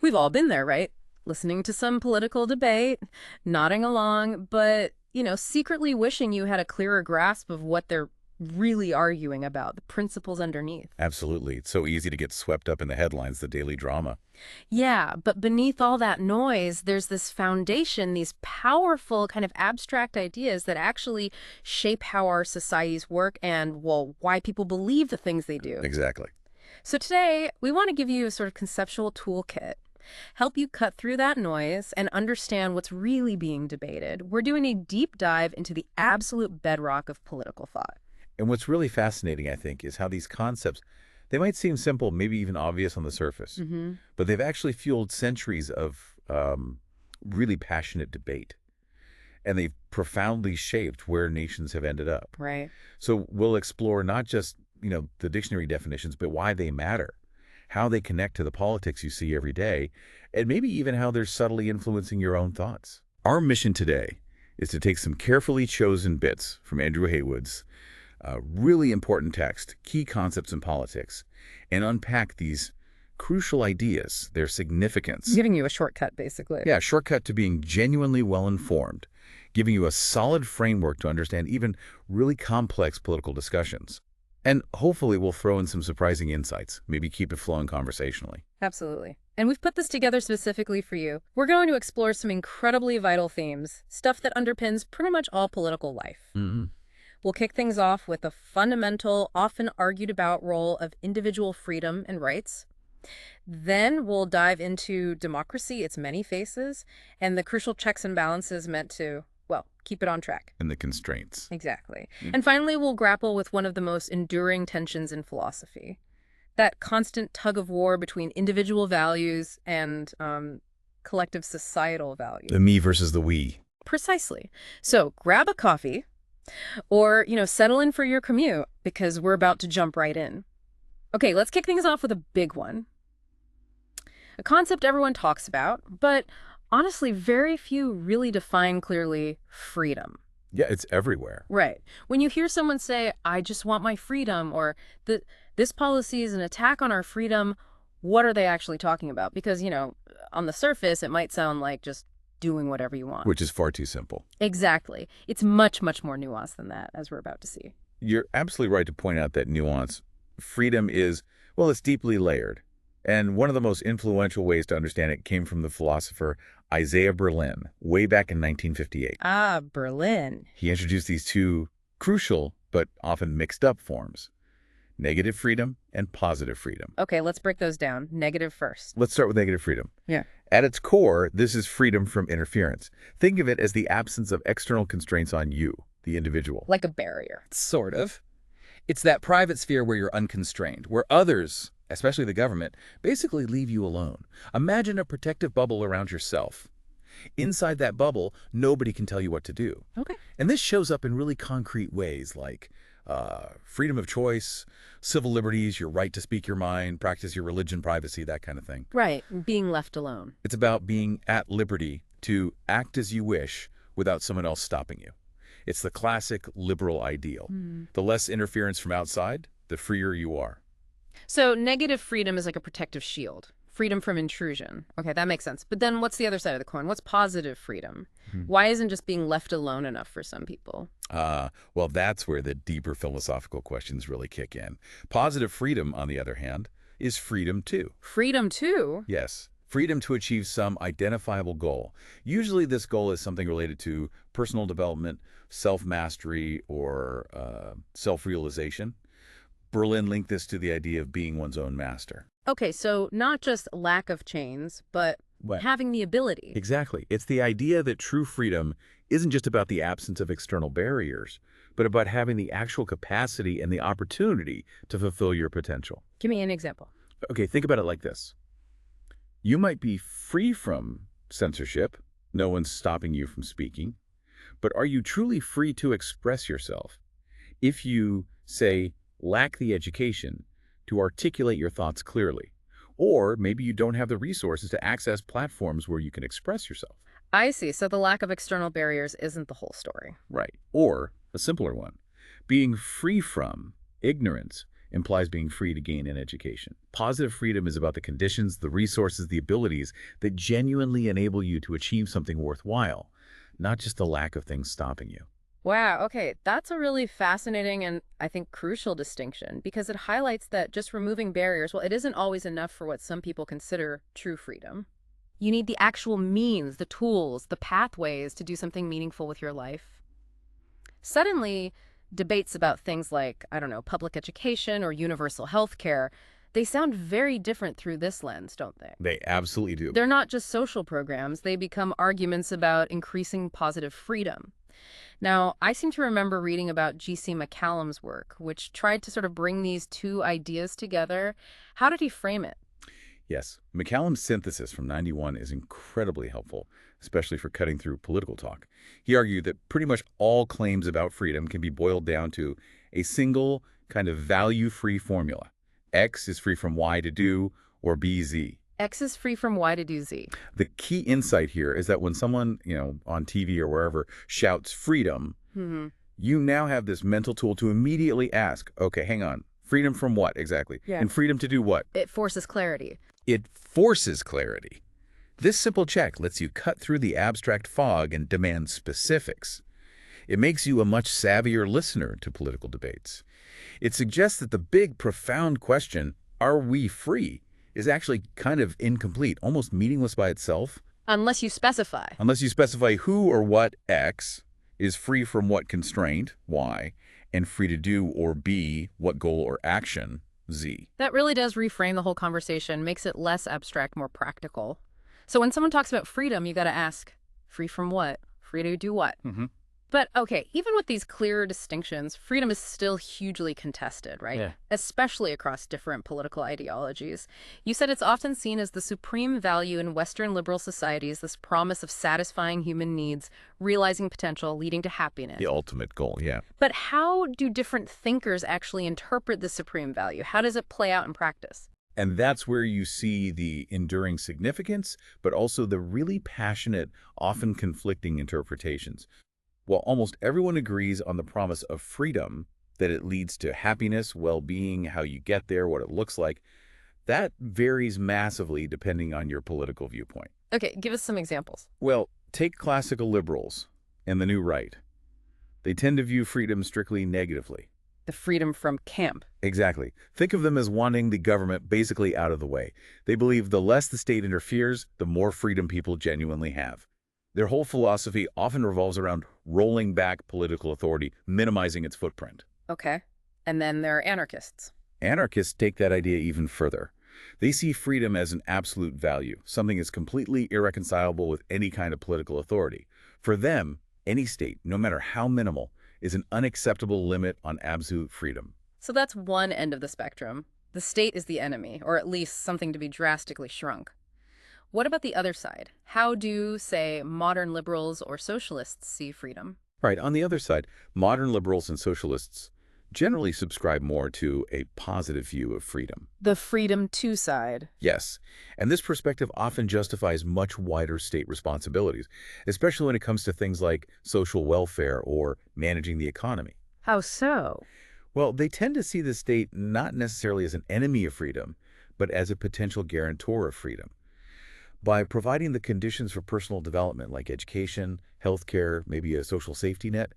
We've all been there, right? Listening to some political debate, nodding along, but, secretly wishing you had a clearer grasp of what they're really arguing about, the principles underneath. Absolutely. It's so easy to get swept up in the headlines, the daily drama. Yeah, but beneath all that noise, there's this foundation, these powerful kind of abstract ideas that actually shape how our societies work and, well, why people believe the things they do. Exactly. So today, we want to give you a sort of conceptual toolkit, help you cut through that noise and understand what's really being debated. We're doing a deep dive into the absolute bedrock of political thought. And what's really fascinating, I think, is how these concepts, they might seem simple, maybe even obvious on the surface, but they've actually fueled centuries of really passionate debate. And they've profoundly shaped where nations have ended up. Right. So we'll explore not just, the dictionary definitions, but why they matter, how they connect to the politics you see every day, and maybe even how they're subtly influencing your own thoughts. Our mission today is to take some carefully chosen bits from Andrew Haywood's really important text, Key Concepts in Politics, and unpack these crucial ideas, their significance. Giving you a shortcut, basically. Yeah, shortcut to being genuinely well-informed, giving you a solid framework to understand even really complex political discussions. And hopefully we'll throw in some surprising insights, maybe keep it flowing conversationally. Absolutely. And we've put this together specifically for you. We're going to explore some incredibly vital themes, stuff that underpins pretty much all political life. We'll kick things off with the fundamental, often argued about role of individual freedom and rights. Then we'll dive into democracy, its many faces, and the crucial checks and balances meant to, well, keep it on track. And the constraints. Exactly. And finally, we'll grapple with one of the most enduring tensions in philosophy, that constant tug of war between individual values and collective societal values. The me versus the we. Precisely. So grab a coffee or, settle in for your commute because we're about to jump right in. Okay, let's kick things off with a big one. A concept everyone talks about, but honestly, very few really define clearly: freedom. Yeah, it's everywhere. Right. When you hear someone say, I just want my freedom, or this policy is an attack on our freedom, what are they actually talking about? Because, on the surface, it might sound like just doing whatever you want. Which is far too simple. Exactly. It's much, much more nuanced than that, as we're about to see. You're absolutely right to point out that nuance. Freedom is, well, it's deeply layered. And one of the most influential ways to understand it came from the philosopher Isaiah Berlin, way back in 1958. Ah, Berlin. He introduced these two crucial but often mixed up forms: negative freedom and positive freedom. Okay, let's break those down. Negative first. Let's start with negative freedom. Yeah. At its core, this is freedom from interference. Think of it as the absence of external constraints on you, the individual. Like a barrier. Sort of. It's that private sphere where you're unconstrained, where others, especially the government, basically leave you alone. Imagine a protective bubble around yourself. Inside that bubble, nobody can tell you what to do. Okay. And this shows up in really concrete ways like freedom of choice, civil liberties, your right to speak your mind, practice your religion, privacy, that kind of thing. Right. Being left alone. It's about being at liberty to act as you wish without someone else stopping you. It's the classic liberal ideal. The less interference from outside, the freer you are. So negative freedom is like a protective shield. Freedom from intrusion. Okay, that makes sense. But then what's the other side of the coin? What's positive freedom? Why isn't just being left alone enough for some people? Well, that's where the deeper philosophical questions really kick in. Positive freedom, on the other hand, is freedom too. Freedom too? Yes. Freedom to achieve some identifiable goal. Usually this goal is something related to personal development, self-mastery, or self-realization. Berlin linked this to the idea of being one's own master. Okay, so not just lack of chains, but having the ability. Exactly. It's the idea that true freedom isn't just about the absence of external barriers, but about having the actual capacity and the opportunity to fulfill your potential. Give me an example. Okay, think about it like this. You might be free from censorship. No one's stopping you from speaking. But are you truly free to express yourself? If you, say, lack the education to articulate your thoughts clearly, or maybe you don't have the resources to access platforms where you can express yourself. I see. So the lack of external barriers isn't the whole story. Right. Or a simpler one, being free from ignorance implies being free to gain an education. Positive freedom is about the conditions, the resources, the abilities that genuinely enable you to achieve something worthwhile, not just the lack of things stopping you. Wow, okay, that's a really fascinating and I think crucial distinction because it highlights that just removing barriers, well, it isn't always enough for what some people consider true freedom. You need the actual means, the tools, the pathways to do something meaningful with your life. Suddenly, debates about things like, I don't know, public education or universal health care, they sound very different through this lens, don't they? They absolutely do. They're not just social programs, they become arguments about increasing positive freedom. Now, I seem to remember reading about G.C. McCallum's work, which tried to sort of bring these two ideas together. How did he frame it? Yes, McCallum's synthesis from '91 is incredibly helpful, especially for cutting through political talk. He argued that pretty much all claims about freedom can be boiled down to a single kind of value-free formula. X is free from Y to do, or B, Z. X is free from Y to do Z. The key insight here is that when someone, on TV or wherever shouts freedom, you now have this mental tool to immediately ask, okay, hang on, freedom from what exactly? Yeah. And freedom to do what? It forces clarity. It forces clarity. This simple check lets you cut through the abstract fog and demand specifics. It makes you a much savvier listener to political debates. It suggests that the big, profound question, are we free, is actually kind of incomplete, almost meaningless by itself. Unless you specify. Unless you specify who or what, X, is free from what constraint, Y, and free to do or be what goal or action, Z. That really does reframe the whole conversation, makes it less abstract, more practical. So when someone talks about freedom, you got to ask, free from what? Free to do what? But okay, even with these clear distinctions, freedom is still hugely contested, right? Yeah. Especially across different political ideologies. You said it's often seen as the supreme value in Western liberal societies, this promise of satisfying human needs, realizing potential, leading to happiness. The ultimate goal, yeah. But how do different thinkers actually interpret the supreme value? How does it play out in practice? And that's where you see the enduring significance, but also the really passionate, often conflicting interpretations. While almost everyone agrees on the promise of freedom, that it leads to happiness, well-being, how you get there, what it looks like, that varies massively depending on your political viewpoint. Okay, give us some examples. Well, take classical liberals and the New Right. They tend to view freedom strictly negatively. The freedom from camp. Exactly. Think of them as wanting the government basically out of the way. They believe the less the state interferes, the more freedom people genuinely have. Their whole philosophy often revolves around rolling back political authority, minimizing its footprint. Okay. And then there are anarchists. Anarchists take that idea even further. They see freedom as an absolute value, something that's completely irreconcilable with any kind of political authority. For them, any state, no matter how minimal, is an unacceptable limit on absolute freedom. So that's one end of the spectrum. The state is the enemy, or at least something to be drastically shrunk. What about the other side? How do, say, modern liberals or socialists see freedom? Right. On the other side, modern liberals and socialists generally subscribe more to a positive view of freedom. The freedom to side. Yes, and this perspective often justifies much wider state responsibilities, especially when it comes to things like social welfare or managing the economy. How so? Well, they tend to see the state not necessarily as an enemy of freedom, but as a potential guarantor of freedom. By providing the conditions for personal development like education, healthcare, maybe a social safety net,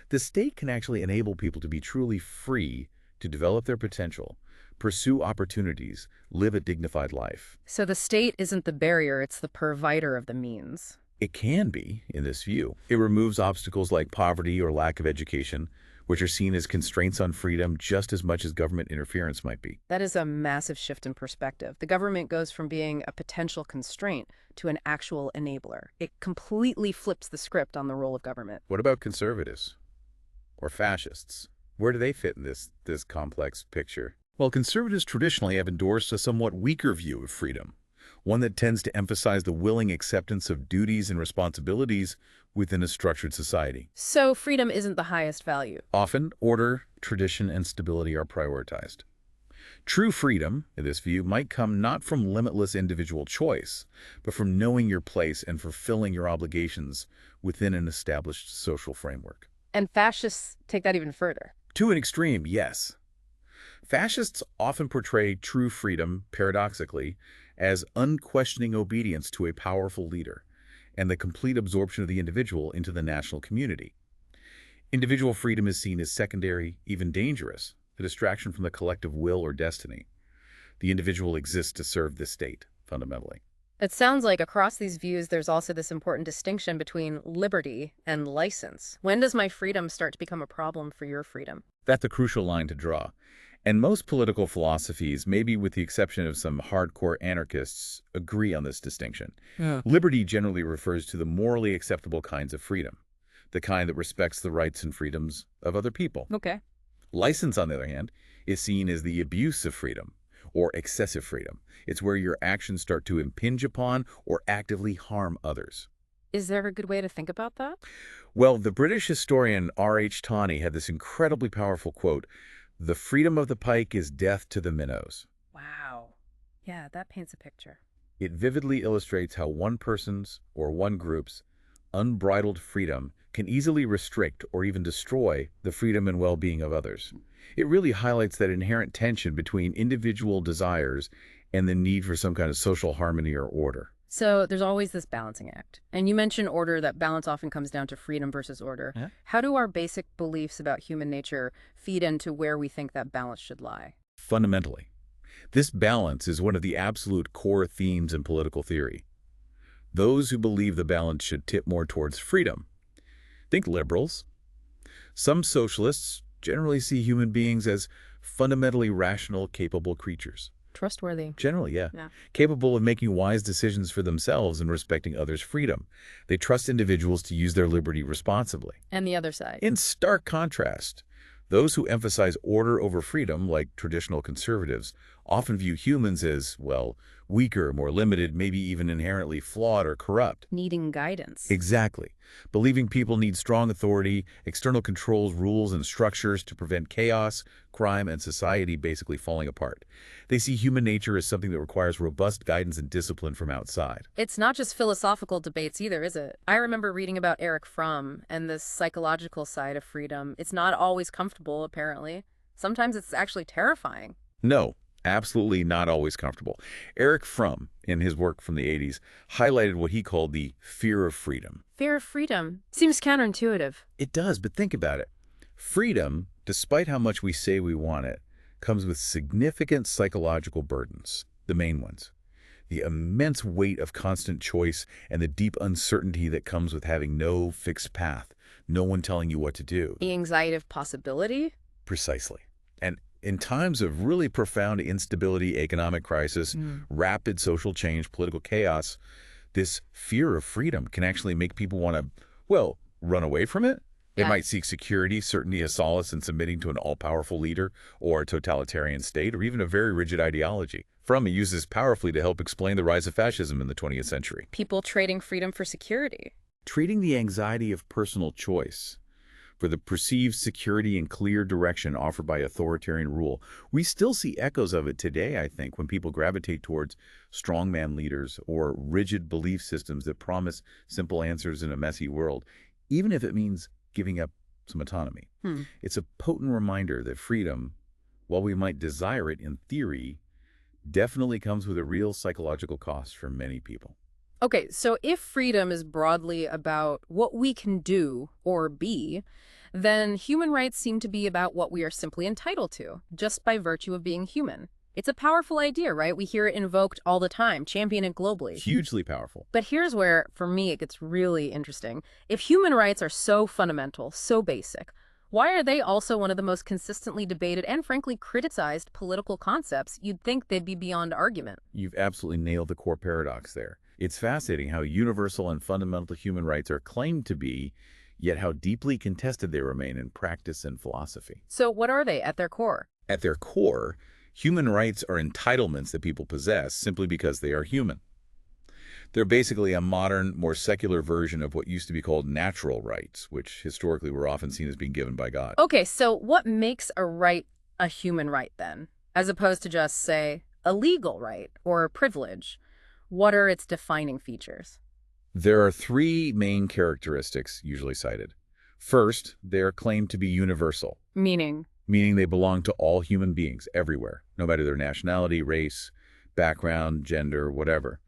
the state can actually enable people to be truly free to develop their potential, pursue opportunities, live a dignified life. So the state isn't the barrier, it's the provider of the means. It can be, in this view. It removes obstacles like poverty or lack of education, which are seen as constraints on freedom just as much as government interference might be. That is a massive shift in perspective. The government goes from being a potential constraint to an actual enabler. It completely flips the script on the role of government. What about conservatives or fascists? Where do they fit in this complex picture? Well, conservatives traditionally have endorsed a somewhat weaker view of freedom, one that tends to emphasize the willing acceptance of duties and responsibilities within a structured society. So freedom isn't the highest value. Often, order, tradition, and stability are prioritized. True freedom, in this view, might come not from limitless individual choice, but from knowing your place and fulfilling your obligations within an established social framework. And fascists take that even further. To an extreme, yes. Fascists often portray true freedom, paradoxically, as unquestioning obedience to a powerful leader and the complete absorption of the individual into the national community. Individual freedom is seen as secondary, even dangerous, a distraction from the collective will or destiny. The individual exists to serve the state, fundamentally. It sounds like across these views, there's also this important distinction between liberty and license. When does my freedom start to become a problem for your freedom? That's a crucial line to draw. And most political philosophies, maybe with the exception of some hardcore anarchists, agree on this distinction. Yeah. Liberty generally refers to the morally acceptable kinds of freedom, the kind that respects the rights and freedoms of other people. Okay. License, on the other hand, is seen as the abuse of freedom, or excessive freedom. It's where your actions start to impinge upon or actively harm others. Is there a good way to think about that? Well, the British historian R.H. Tawney had this incredibly powerful quote, "The freedom of the pike is death to the minnows." Wow. Yeah, that paints a picture. It vividly illustrates how one person's or one group's unbridled freedom can easily restrict or even destroy the freedom and well-being of others. It really highlights that inherent tension between individual desires and the need for some kind of social harmony or order. So there's always this balancing act. And you mentioned order, that balance often comes down to freedom versus order. Yeah. How do our basic beliefs about human nature feed into where we think that balance should lie? Fundamentally, this balance is one of the absolute core themes in political theory. Those who believe the balance should tip more towards freedom. Think liberals. Some socialists generally see human beings as fundamentally rational, capable creatures. Trustworthy. Generally, yeah. Yeah. Capable of making wise decisions for themselves and respecting others' freedom. They trust individuals to use their liberty responsibly. And the other side. In stark contrast, those who emphasize order over freedom, like traditional conservatives, often view humans as, well, weaker, more limited, maybe even inherently flawed or corrupt. Needing guidance. Exactly. Believing people need strong authority, external controls, rules, and structures to prevent chaos, crime, and society basically falling apart. They see human nature as something that requires robust guidance and discipline from outside. It's not just philosophical debates either, is it? I remember reading about Erich Fromm and the psychological side of freedom. It's not always comfortable, apparently. Sometimes it's actually terrifying. No, absolutely not always comfortable. Erich Fromm, in his work from the 80s, highlighted what he called the fear of freedom. Fear of freedom seems counterintuitive. It does, but think about it. Freedom, despite how much we say we want it, comes with significant psychological burdens, the main ones. The immense weight of constant choice and the deep uncertainty that comes with having no fixed path, no one telling you what to do. The anxiety of possibility? Precisely. And in times of really profound instability, economic crisis, rapid social change, political chaos, this fear of freedom can actually make people want to, well, run away from it. They Yeah. might seek security, certainty, a solace in submitting to an all-powerful leader or a totalitarian state or even a very rigid ideology. Fromm uses powerfully to help explain the rise of fascism in the 20th century. People trading freedom for security. Treating the anxiety of personal choice for the perceived security and clear direction offered by authoritarian rule. We still see echoes of it today, I think, when people gravitate towards strongman leaders or rigid belief systems that promise simple answers in a messy world, even if it means giving up some autonomy. It's a potent reminder that freedom, while we might desire it in theory, definitely comes with a real psychological cost for many people. Okay, so if freedom is broadly about what we can do or be, then human rights seem to be about what we are simply entitled to, just by virtue of being human. It's a powerful idea, right? We hear it invoked all the time, championed globally. Hugely powerful. But here's where, for me, it gets really interesting. If human rights are so fundamental, so basic, why are they also one of the most consistently debated and frankly criticized political concepts? You'd think they'd be beyond argument. You've absolutely nailed the core paradox there. It's fascinating how universal and fundamental human rights are claimed to be, yet how deeply contested they remain in practice and philosophy. So what are they at their core? At their core, human rights are entitlements that people possess simply because they are human. They're basically a modern, more secular version of what used to be called natural rights, which historically were often seen as being given by God. Okay, so what makes a right a human right then, as opposed to just, say, a legal right or a privilege? What are its defining features? There are three main characteristics usually cited. First, they are claimed to be universal. Meaning? meaning they belong to all human beings everywhere, no matter their nationality, race, background, gender, whatever.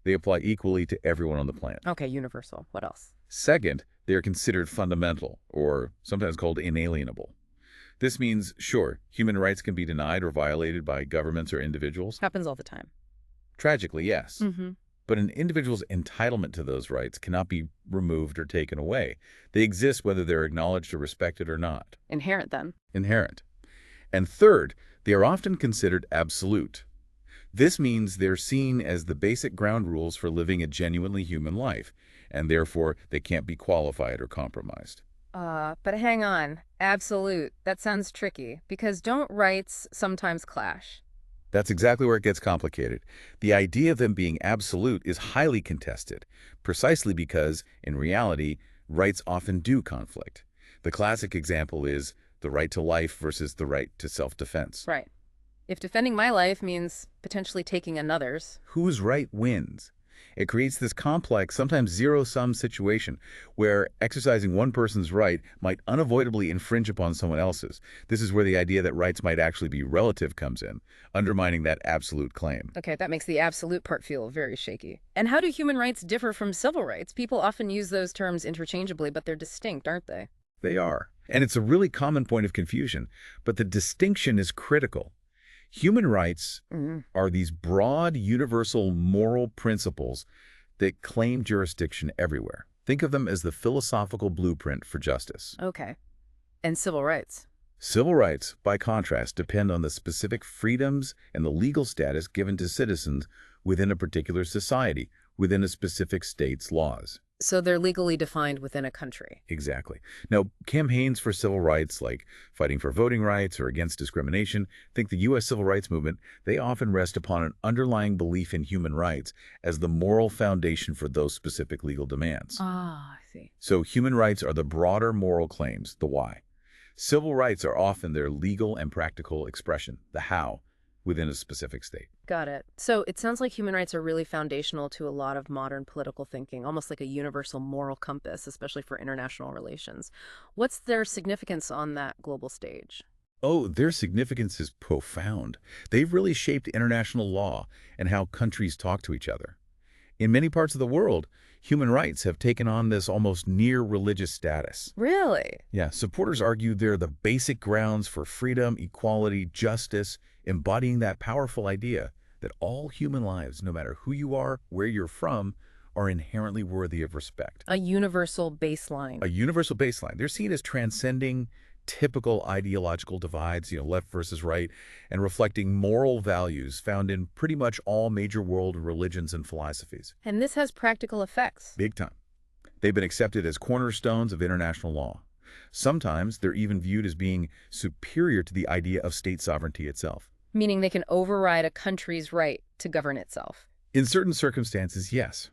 They apply equally to everyone on the planet. Okay, universal. What else? Second, they are considered fundamental, or sometimes called inalienable. This means, sure, human rights can be denied or violated by governments or individuals. Happens all the time. Tragically, yes. Mm-hmm. But an individual's entitlement to those rights cannot be removed or taken away. They exist whether they're acknowledged or respected or not. Inherent, then. Inherent. And third, they are often considered absolute. This means they're seen as the basic ground rules for living a genuinely human life, and therefore they can't be qualified or compromised. But hang on. Absolute. That sounds tricky, because don't rights sometimes clash? That's exactly where it gets complicated. The idea of them being absolute is highly contested, precisely because, in reality, rights often do conflict. The classic example is the right to life versus the right to self-defense. Right. If defending my life means potentially taking another's. Whose right wins? It creates this complex, sometimes zero-sum situation where exercising one person's right might unavoidably infringe upon someone else's. This is where the idea that rights might actually be relative comes in, undermining that absolute claim. Okay, that makes the absolute part feel very shaky. And how do human rights differ from civil rights? People often use those terms interchangeably, but they're distinct, aren't they? They are. And it's a really common point of confusion, but the distinction is critical. Human rights are these broad, universal moral principles that claim jurisdiction everywhere. Think of them as the philosophical blueprint for justice. Okay. And civil rights? Civil rights, by contrast, depend on the specific freedoms and the legal status given to citizens within a particular society, within a specific state's laws. So they're legally defined within a country. Exactly. Now, campaigns for civil rights, like fighting for voting rights or against discrimination, think the U.S. civil rights movement, they often rest upon an underlying belief in human rights as the moral foundation for those specific legal demands. Ah, I see. So human rights are the broader moral claims, the why. Civil rights are often their legal and practical expression, the how, within a specific state. Got it. So it sounds like human rights are really foundational to a lot of modern political thinking, almost like a universal moral compass, especially for international relations. What's their significance on that global stage? Oh, their significance is profound. They've really shaped international law and how countries talk to each other. In many parts of the world, human rights have taken on this almost near religious status. Really? Yeah, supporters argue they're the basic grounds for freedom, equality, justice, embodying that powerful idea that all human lives, no matter who you are, where you're from, are inherently worthy of respect. A universal baseline. A universal baseline. They're seen as transcending typical ideological divides, left versus right, and reflecting moral values found in pretty much all major world religions and philosophies. And this has practical effects. Big time. They've been accepted as cornerstones of international law. Sometimes they're even viewed as being superior to the idea of state sovereignty itself. Meaning they can override a country's right to govern itself. In certain circumstances, yes.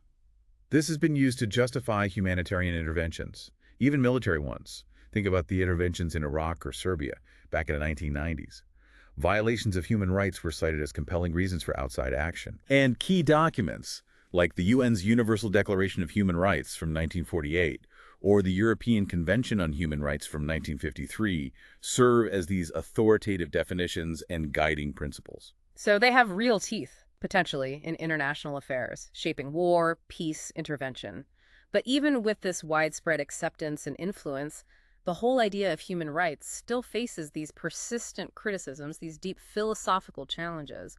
This has been used to justify humanitarian interventions, even military ones. Think about the interventions in Iraq or Serbia back in the 1990s. Violations of human rights were cited as compelling reasons for outside action. And key documents, like the UN's Universal Declaration of Human Rights from 1948 or the European Convention on Human Rights from 1953, serve as these authoritative definitions and guiding principles. So they have real teeth, potentially, in international affairs, shaping war, peace, intervention. But even with this widespread acceptance and influence, the whole idea of human rights still faces these persistent criticisms, these deep philosophical challenges.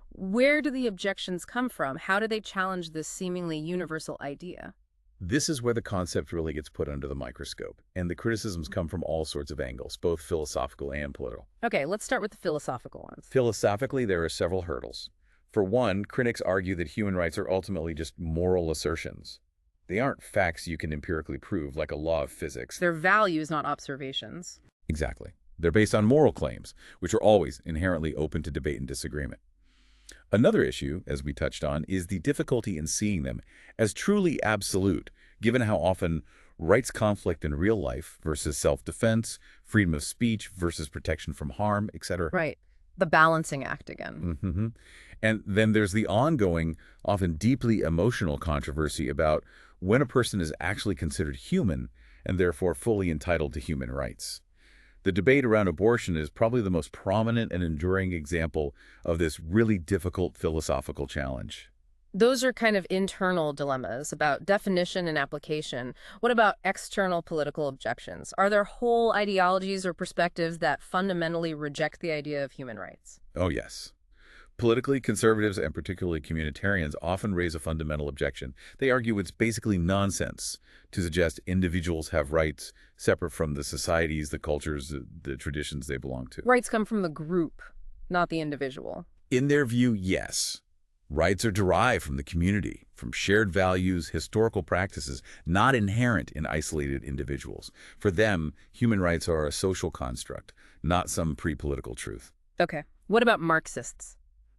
Where do the objections come from? How do they challenge this seemingly universal idea? This is where the concept really gets put under the microscope, and the criticisms come from all sorts of angles, both philosophical and political. Okay, let's start with the philosophical ones. Philosophically, there are several hurdles. For one, critics argue that human rights are ultimately just moral assertions. They aren't facts you can empirically prove, like a law of physics. They're values, not observations. Exactly. They're based on moral claims, which are always inherently open to debate and disagreement. Another issue, as we touched on, is the difficulty in seeing them as truly absolute, given how often rights conflict in real life versus self-defense, freedom of speech versus protection from harm, etc. Right. The balancing act again. And then there's the ongoing, often deeply emotional controversy about when a person is actually considered human and therefore fully entitled to human rights. The debate around abortion is probably the most prominent and enduring example of this really difficult philosophical challenge. Those are kind of internal dilemmas about definition and application. What about external political objections? Are there whole ideologies or perspectives that fundamentally reject the idea of human rights? Oh, yes. Politically, conservatives and particularly communitarians often raise a fundamental objection. They argue it's basically nonsense to suggest individuals have rights separate from the societies, the cultures, the traditions they belong to. Rights come from the group, not the individual. In their view, yes. Rights are derived from the community, from shared values, historical practices, not inherent in isolated individuals. For them, human rights are a social construct, not some pre-political truth. Okay. What about Marxists?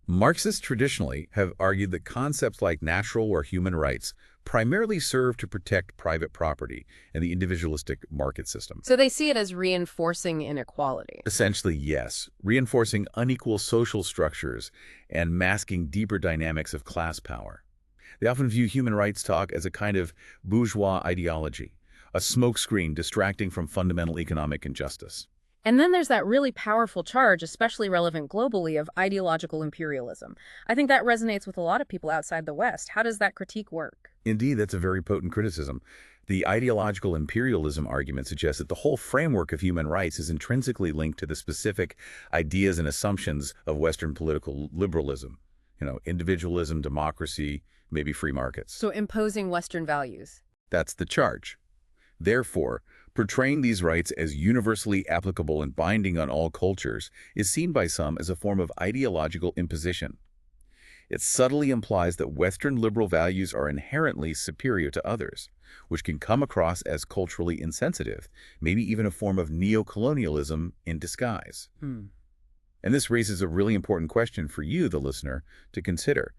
Marxists traditionally have argued that concepts like natural or human rights primarily serve to protect private property and the individualistic market system. So they see it as reinforcing inequality. Essentially, yes, reinforcing unequal social structures and masking deeper dynamics of class power. They often view human rights talk as a kind of bourgeois ideology, a smokescreen distracting from fundamental economic injustice. And then there's that really powerful charge, especially relevant globally, of ideological imperialism. I think that resonates with a lot of people outside the West. How does that critique work? Indeed, that's a very potent criticism. The ideological imperialism argument suggests that the whole framework of human rights is intrinsically linked to the specific ideas and assumptions of Western political liberalism. Individualism, democracy, maybe free markets. So imposing Western values. That's the charge. Therefore, portraying these rights as universally applicable and binding on all cultures is seen by some as a form of ideological imposition. It subtly implies that Western liberal values are inherently superior to others, which can come across as culturally insensitive, maybe even a form of neocolonialism in disguise. And this raises a really important question for you, the listener, to consider.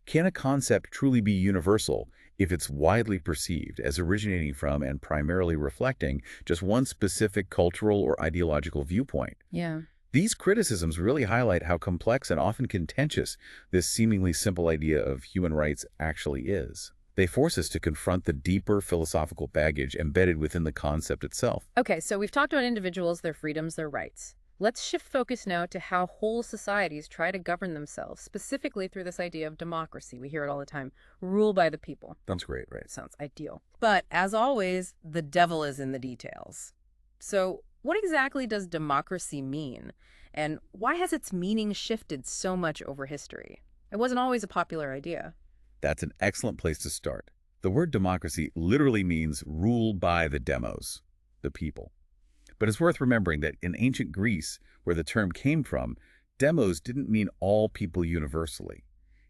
Can a concept truly be universal if it's widely perceived as originating from and primarily reflecting just one specific cultural or ideological viewpoint? Yeah. These criticisms really highlight how complex and often contentious this seemingly simple idea of human rights actually is. They force us to confront the deeper philosophical baggage embedded within the concept itself. Okay, so we've talked about individuals, their freedoms, their rights. Let's shift focus now to how whole societies try to govern themselves, specifically through this idea of democracy. We hear it all the time. Rule by the people. Sounds great, right? Sounds ideal. But as always, the devil is in the details. So what exactly does democracy mean? And why has its meaning shifted so much over history? It wasn't always a popular idea. That's an excellent place to start. The word democracy literally means rule by the demos, the people. But it's worth remembering that in ancient Greece, where the term came from, demos didn't mean all people universally.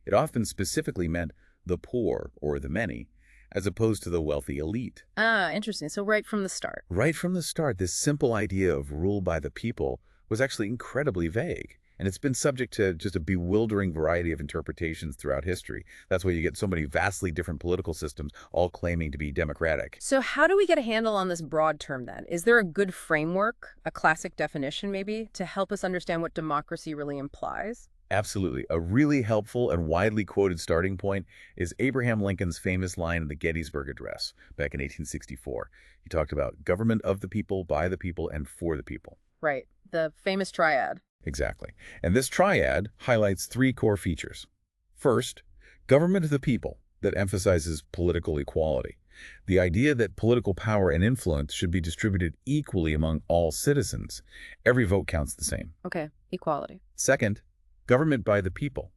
It often specifically meant the poor or the many, as opposed to the wealthy elite. Ah, interesting. So right from the start. Right from the start, this simple idea of rule by the people was actually incredibly vague. And it's been subject to just a bewildering variety of interpretations throughout history. That's why you get so many vastly different political systems all claiming to be democratic. So how do we get a handle on this broad term then? Is there a good framework, a classic definition maybe, to help us understand what democracy really implies? Absolutely. A really helpful and widely quoted starting point is Abraham Lincoln's famous line in the Gettysburg Address back in 1864. He talked about government of the people, by the people, and for the people. Right. The famous triad. Exactly. And this triad highlights three core features. First, government of the people, that emphasizes political equality. The idea that political power and influence should be distributed equally among all citizens. Every vote counts the same. Okay. Equality. Second, government by the people.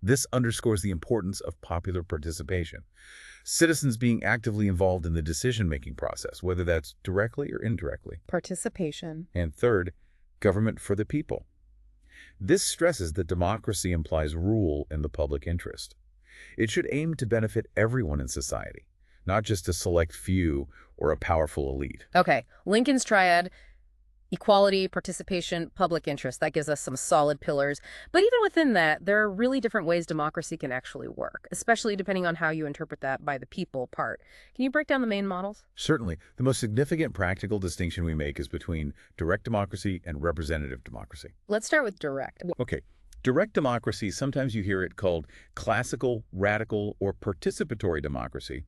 This underscores the importance of popular participation. Citizens being actively involved in the decision-making process, whether that's directly or indirectly. Participation. And third, government for the people. This stresses that democracy implies rule in the public interest. It should aim to benefit everyone in society, not just a select few or a powerful elite. Okay. Lincoln's triad, equality, participation, public interest. That gives us some solid pillars. But even within that, there are really different ways democracy can actually work, especially depending on how you interpret that by the people part. Can you break down the main models? Certainly. The most significant practical distinction we make is between direct democracy and representative democracy. Let's start with direct. Okay. Direct democracy, sometimes you hear it called classical, radical, or participatory democracy,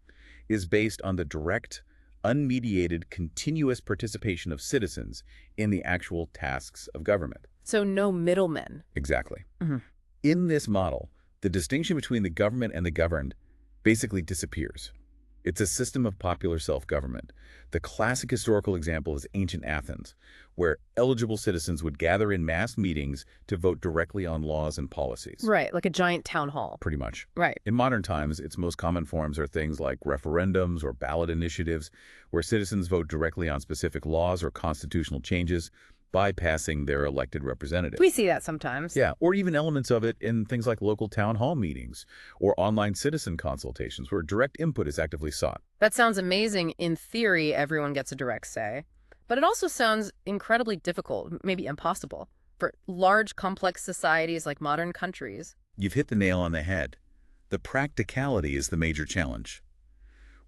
is based on the direct, unmediated, continuous participation of citizens in the actual tasks of government. So no middlemen. Exactly. Mhm. In this model, the distinction between the government and the governed basically disappears. It's a system of popular self-government. The classic historical example is ancient Athens, where eligible citizens would gather in mass meetings to vote directly on laws and policies. Right, like a giant town hall. Pretty much. Right. In modern times, its most common forms are things like referendums or ballot initiatives, where citizens vote directly on specific laws or constitutional changes, bypassing their elected representatives. We see that sometimes. Yeah, or even elements of it in things like local town hall meetings or online citizen consultations where direct input is actively sought. That sounds amazing. In theory, everyone gets a direct say. But it also sounds incredibly difficult, maybe impossible, for large, complex societies like modern countries. You've hit the nail on the head. The practicality is the major challenge,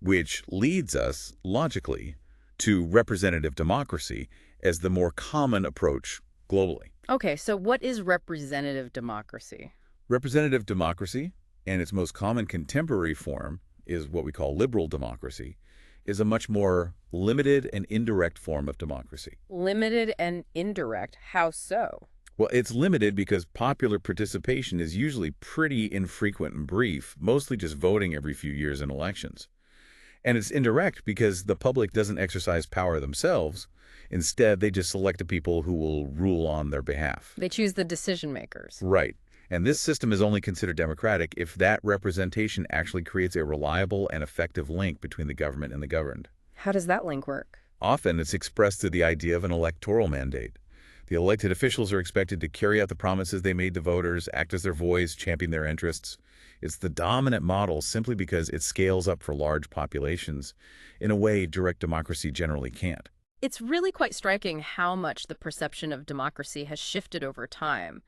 which leads us, logically, to representative democracy as the more common approach globally. Okay, so what is representative democracy? Representative democracy, and its most common contemporary form is what we call liberal democracy, is a much more limited and indirect form of democracy. Limited and indirect. How so? Well, it's limited because popular participation is usually pretty infrequent and brief, mostly just voting every few years in elections. And it's indirect because the public doesn't exercise power themselves. Instead, they just select the people who will rule on their behalf. They choose the decision makers. Right. And this system is only considered democratic if that representation actually creates a reliable and effective link between the government and the governed. How does that link work? Often, it's expressed through the idea of an electoral mandate. The elected officials are expected to carry out the promises they made to voters, act as their voice, champion their interests. It's the dominant model simply because it scales up for large populations in a way direct democracy generally can't. It's really quite striking how much the perception of democracy has shifted over time.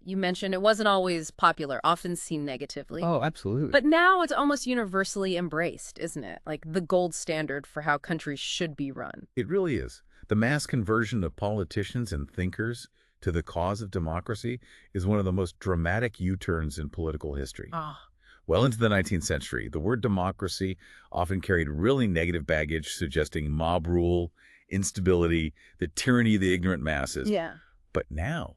You mentioned it wasn't always popular, often seen negatively. Oh, absolutely. But now it's almost universally embraced, isn't it? Like the gold standard for how countries should be run. It really is. The mass conversion of politicians and thinkers to the cause of democracy is one of the most dramatic U-turns in political history. Ah, Well into the 19th century, the word democracy often carried really negative baggage, suggesting mob rule, instability, the tyranny of the ignorant masses. yeah. But now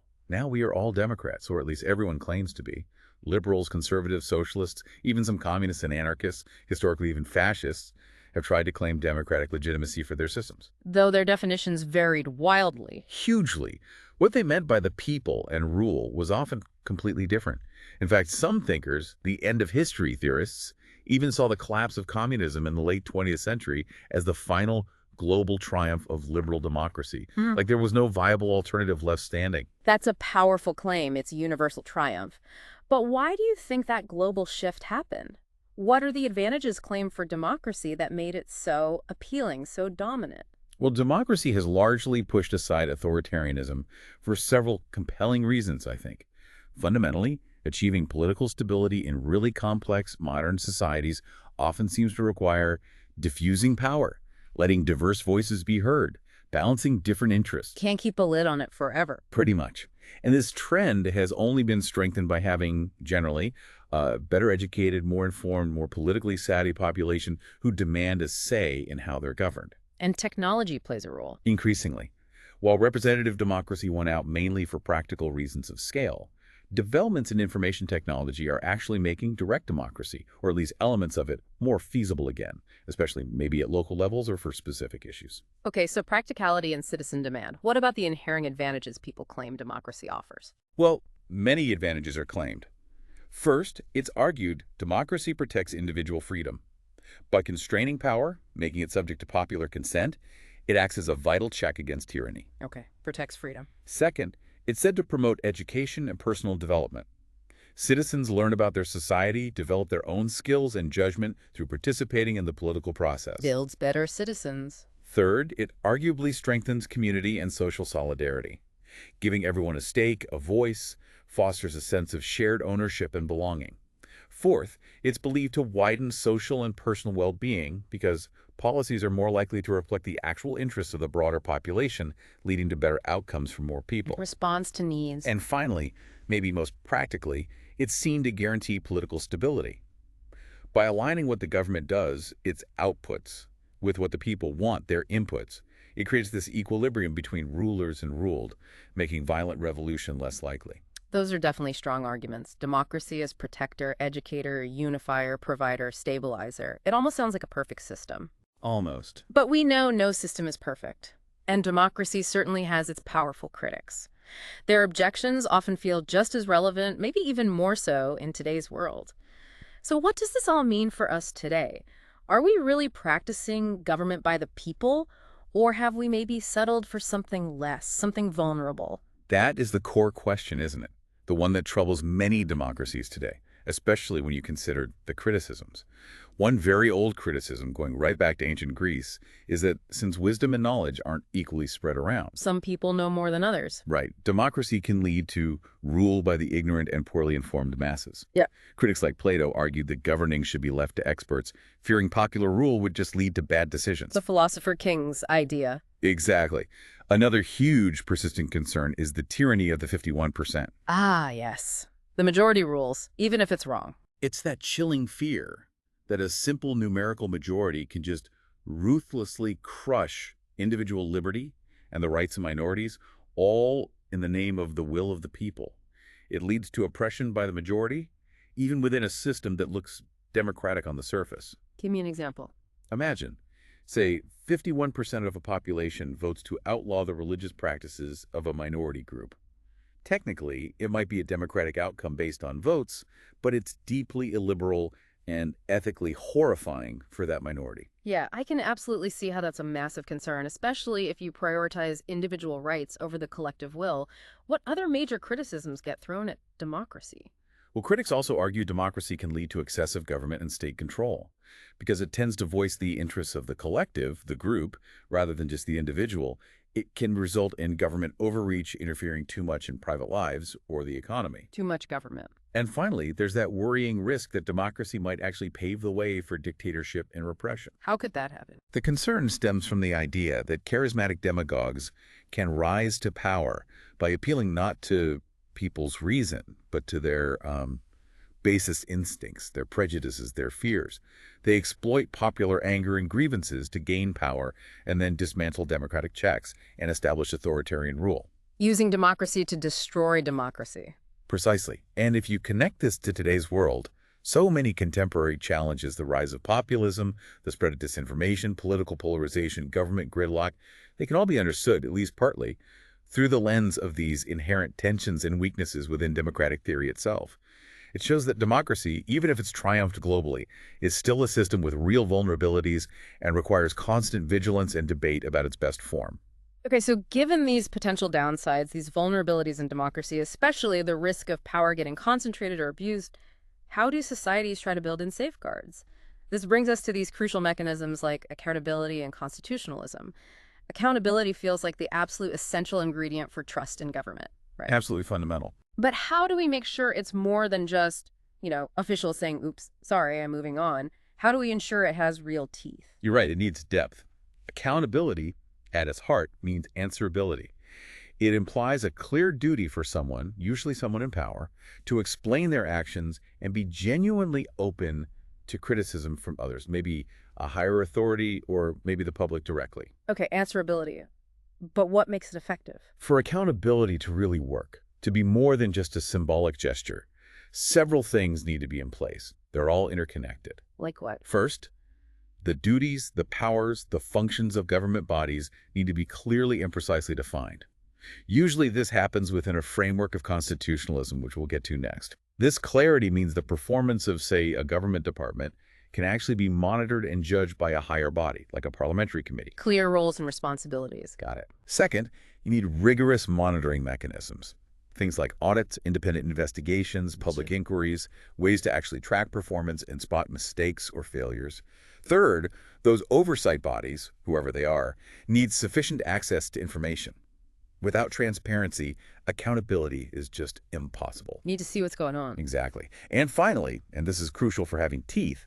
we are all Democrats, or at least everyone claims to be. Liberals, conservatives, socialists, even some communists and anarchists, historically even fascists, have tried to claim democratic legitimacy for their systems. Though their definitions varied wildly. Hugely. What they meant by the people and rule was often completely different. In fact, some thinkers, the end of history theorists, even saw the collapse of communism in the late 20th century as the final global triumph of liberal democracy. Like there was no viable alternative left standing. That's a powerful claim. It's a universal triumph. But why do you think that global shift happened? What are the advantages claimed for democracy that made it so appealing, so dominant? Well, democracy has largely pushed aside authoritarianism for several compelling reasons, I think. Fundamentally, achieving political stability in really complex modern societies often seems to require diffusing power, letting diverse voices be heard, balancing different interests. Can't keep a lid on it forever. Pretty much. And this trend has only been strengthened by having, generally, a better educated, more informed, more politically savvy population who demand a say in how they're governed. And technology plays a role. Increasingly. While representative democracy won out mainly for practical reasons of scale, developments in information technology are actually making direct democracy, or at least elements of it, more feasible again, especially maybe at local levels or for specific issues. Okay, so practicality and citizen demand. What about the inherent advantages people claim democracy offers? Well, many advantages are claimed. First, it's argued democracy protects individual freedom. By constraining power, making it subject to popular consent, it acts as a vital check against tyranny. Okay, protects freedom. Second, it's said to promote education and personal development. Citizens learn about their society, develop their own skills and judgment through participating in the political process. Builds better citizens. Third, it arguably strengthens community and social solidarity. Giving everyone a stake, a voice, fosters a sense of shared ownership and belonging. Fourth, it's believed to widen social and personal well-being because policies are more likely to reflect the actual interests of the broader population, leading to better outcomes for more people. Response to needs. And finally, maybe most practically, it's seen to guarantee political stability. By aligning what the government does, its outputs, with what the people want, their inputs. It creates this equilibrium between rulers and ruled, making violent revolution less likely. Those are definitely strong arguments. Democracy as protector, educator, unifier, provider, stabilizer. It almost sounds like a perfect system. Almost. But we know no system is perfect. And democracy certainly has its powerful critics. Their objections often feel just as relevant, maybe even more so, in today's world. So what does this all mean for us today? Are we really practicing government by the people? Or have we maybe settled for something less, something vulnerable? That is the core question, isn't it? The one that troubles many democracies today, especially when you consider the criticisms. One very old criticism, going right back to ancient Greece, is that since wisdom and knowledge aren't equally spread around. Some people know more than others. Right. Democracy can lead to rule by the ignorant and poorly informed masses. Yeah. Critics like Plato argued that governing should be left to experts, fearing popular rule would just lead to bad decisions. The philosopher king's idea. Exactly. Another huge persistent concern is the tyranny of the 51%. Ah, yes. The majority rules, even if it's wrong. It's that chilling fear that a simple numerical majority can just ruthlessly crush individual liberty and the rights of minorities, all in the name of the will of the people. It leads to oppression by the majority, even within a system that looks democratic on the surface. Give me an example. Imagine, say, 51% of a population votes to outlaw the religious practices of a minority group. Technically, it might be a democratic outcome based on votes, but it's deeply illiberal and ethically horrifying for that minority. Yeah, I can absolutely see how that's a massive concern, especially if you prioritize individual rights over the collective will. What other major criticisms get thrown at democracy? Well, critics also argue democracy can lead to excessive government and state control because it tends to voice the interests of the collective, the group, rather than just the individual. It can result in government overreach interfering too much in private lives or the economy. Too much government. And finally, there's that worrying risk that democracy might actually pave the way for dictatorship and repression. How could that happen? The concern stems from the idea that charismatic demagogues can rise to power by appealing not to people's reason, but to their basest instincts, their prejudices, their fears. They exploit popular anger and grievances to gain power and then dismantle democratic checks and establish authoritarian rule. Using democracy to destroy democracy. Precisely. And if you connect this to today's world, so many contemporary challenges, the rise of populism, the spread of disinformation, political polarization, government gridlock, they can all be understood, at least partly, through the lens of these inherent tensions and weaknesses within democratic theory itself. It shows that democracy, even if it's triumphed globally, is still a system with real vulnerabilities and requires constant vigilance and debate about its best form. Okay, so given these potential downsides, these vulnerabilities in democracy, especially the risk of power getting concentrated or abused, how do societies try to build in safeguards? This brings us to these crucial mechanisms like accountability and constitutionalism. Accountability feels like the absolute essential ingredient for trust in government, right? Absolutely fundamental. But how do we make sure it's more than just, officials saying, oops, sorry, I'm moving on? How do we ensure it has real teeth? You're right, it needs depth. Accountability, at its heart, means answerability. It implies a clear duty for someone, usually someone in power, to explain their actions and be genuinely open to criticism from others, maybe a higher authority or maybe the public directly. Okay, answerability. But what makes it effective? For accountability to really work, to be more than just a symbolic gesture, several things need to be in place. They're all interconnected. Like what? First, the duties, the powers, the functions of government bodies need to be clearly and precisely defined. Usually this happens within a framework of constitutionalism, which we'll get to next. This clarity means the performance of, say, a government department can actually be monitored and judged by a higher body, like a parliamentary committee. Clear roles and responsibilities. Got it. Second, you need rigorous monitoring mechanisms. Things like audits, independent investigations, public inquiries, ways to actually track performance and spot mistakes or failures. Third, those oversight bodies, whoever they are, need sufficient access to information. Without transparency, accountability is just impossible. Need to see what's going on. Exactly. And finally, and this is crucial for having teeth,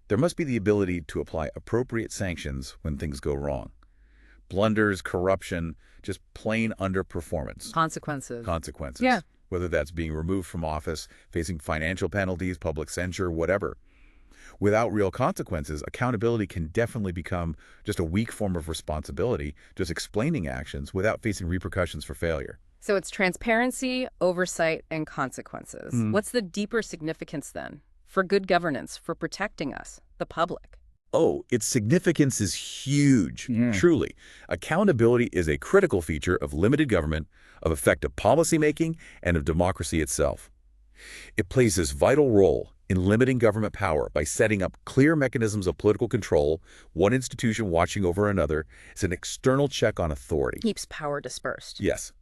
there must be the ability to apply appropriate sanctions when things go wrong. Blunders, corruption, just plain underperformance. Consequences. Yeah. Whether that's being removed from office, facing financial penalties, public censure, whatever. Without real consequences, accountability can definitely become just a weak form of responsibility, just explaining actions without facing repercussions for failure. So it's transparency, oversight, and consequences. Mm. What's the deeper significance then for good governance, for protecting us, the public? Oh, its significance is huge. Truly. Accountability is a critical feature of limited government, of effective policymaking, and of democracy itself. It plays this vital role in limiting government power by setting up clear mechanisms of political control, one institution watching over another. It's an external check on authority. Keeps power dispersed. Yes.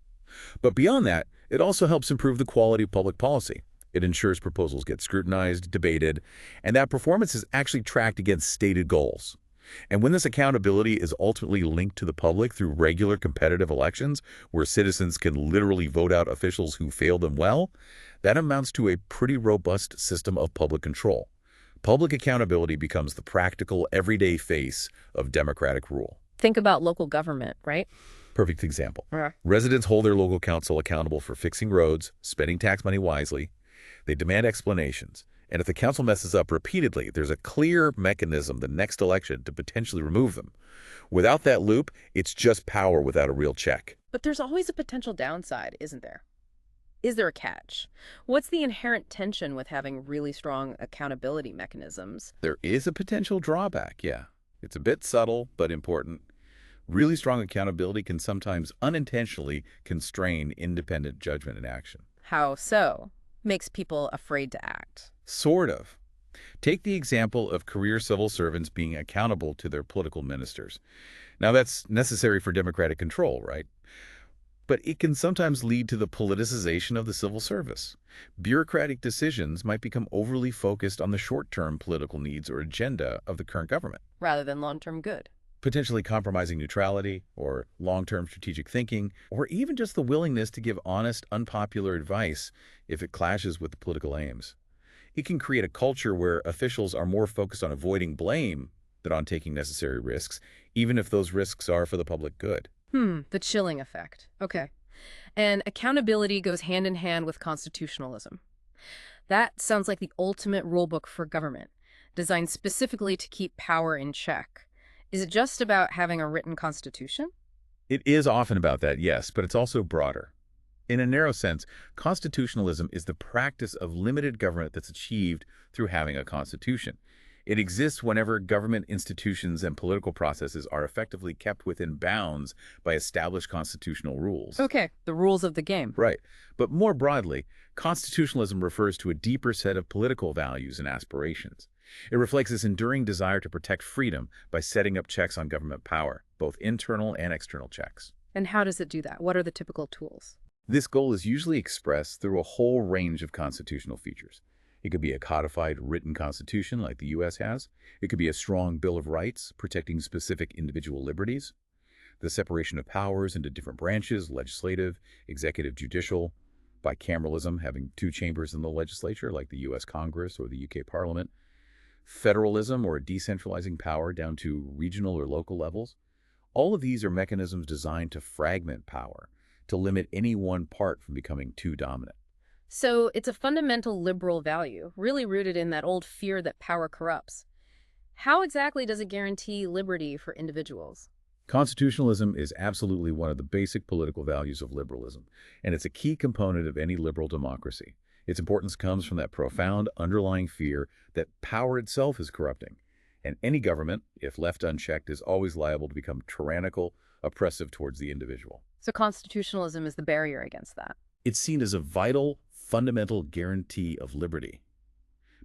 But beyond that, it also helps improve the quality of public policy. It ensures proposals get scrutinized, debated, and that performance is actually tracked against stated goals. And when this accountability is ultimately linked to the public through regular competitive elections, where citizens can literally vote out officials who fail them well, that amounts to a pretty robust system of public control. Public accountability becomes the practical, everyday face of democratic rule. Think about local government, right? Perfect example. Yeah. Residents hold their local council accountable for fixing roads, spending tax money wisely. They demand explanations. And if the council messes up repeatedly, there's a clear mechanism the next election to potentially remove them. Without that loop, it's just power without a real check. But there's always a potential downside, isn't there? Is there a catch? What's the inherent tension with having really strong accountability mechanisms? There is a potential drawback, yeah. It's a bit subtle, but important. Really strong accountability can sometimes unintentionally constrain independent judgment and action. How so? Makes people afraid to act. Sort of. Take the example of career civil servants being accountable to their political ministers. Now, that's necessary for democratic control, right? But it can sometimes lead to the politicization of the civil service. Bureaucratic decisions might become overly focused on the short-term political needs or agenda of the current government, Rather than long-term good. potentially compromising neutrality or long-term strategic thinking, or even just the willingness to give honest, unpopular advice if it clashes with the political aims. It can create a culture where officials are more focused on avoiding blame than on taking necessary risks, even if those risks are for the public good. The chilling effect. Okay. And accountability goes hand in hand with constitutionalism. That sounds like the ultimate rulebook for government, designed specifically to keep power in check. Is it just about having a written constitution? It is often about that, yes, but it's also broader. In a narrow sense, constitutionalism is the practice of limited government that's achieved through having a constitution. It exists whenever government institutions and political processes are effectively kept within bounds by established constitutional rules. Okay, the rules of the game. Right. But more broadly, constitutionalism refers to a deeper set of political values and aspirations. It reflects this enduring desire to protect freedom by setting up checks on government power, both internal and external checks. And how does it do that? What are the typical tools? This goal is usually expressed through a whole range of constitutional features. It could be a codified written constitution like the U.S. has. It could be a strong Bill of Rights protecting specific individual liberties. The separation of powers into different branches, legislative, executive, judicial. Bicameralism, having two chambers in the legislature like the U.S. Congress or the U.K. Parliament. Federalism, or decentralizing power down to regional or local levels. All of these are mechanisms designed to fragment power, to limit any one part from becoming too dominant. So it's a fundamental liberal value, really rooted in that old fear that power corrupts. How exactly does it guarantee liberty for individuals? Constitutionalism is absolutely one of the basic political values of liberalism, and it's a key component of any liberal democracy. Its importance comes from that profound underlying fear that power itself is corrupting, and any government, if left unchecked, is always liable to become tyrannical, oppressive towards the individual. So constitutionalism is the barrier against that. It's seen as a vital, fundamental guarantee of liberty.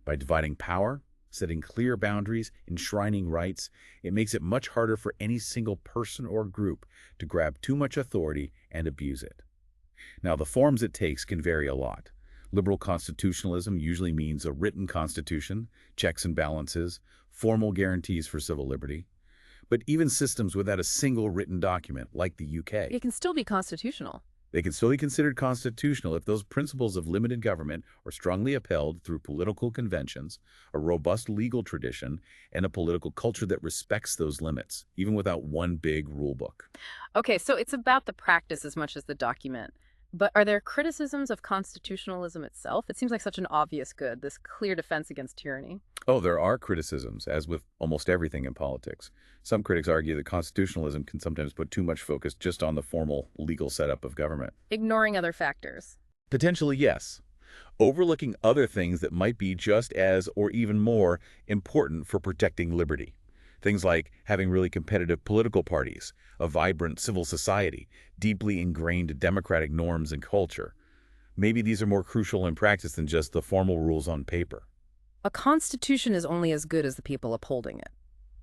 By dividing power, setting clear boundaries, enshrining rights, it makes it much harder for any single person or group to grab too much authority and abuse it. Now, the forms it takes can vary a lot. Liberal constitutionalism usually means a written constitution, checks and balances, formal guarantees for civil liberty. But even systems without a single written document, like the UK, It can still be constitutional. they can still be considered constitutional if those principles of limited government are strongly upheld through political conventions, a robust legal tradition, and a political culture that respects those limits, even without one big rule book. Okay, so it's about the practice as much as the document. But are there criticisms of constitutionalism itself? It seems like such an obvious good, this clear defense against tyranny. Oh, there are criticisms, as with almost everything in politics. Some critics argue that constitutionalism can sometimes put too much focus just on the formal legal setup of government. Ignoring other factors. Potentially, yes. Overlooking other things that might be just as or even more important for protecting liberty. Things like having really competitive political parties, a vibrant civil society, deeply ingrained democratic norms and culture. Maybe these are more crucial in practice than just the formal rules on paper. A constitution is only as good as the people upholding it.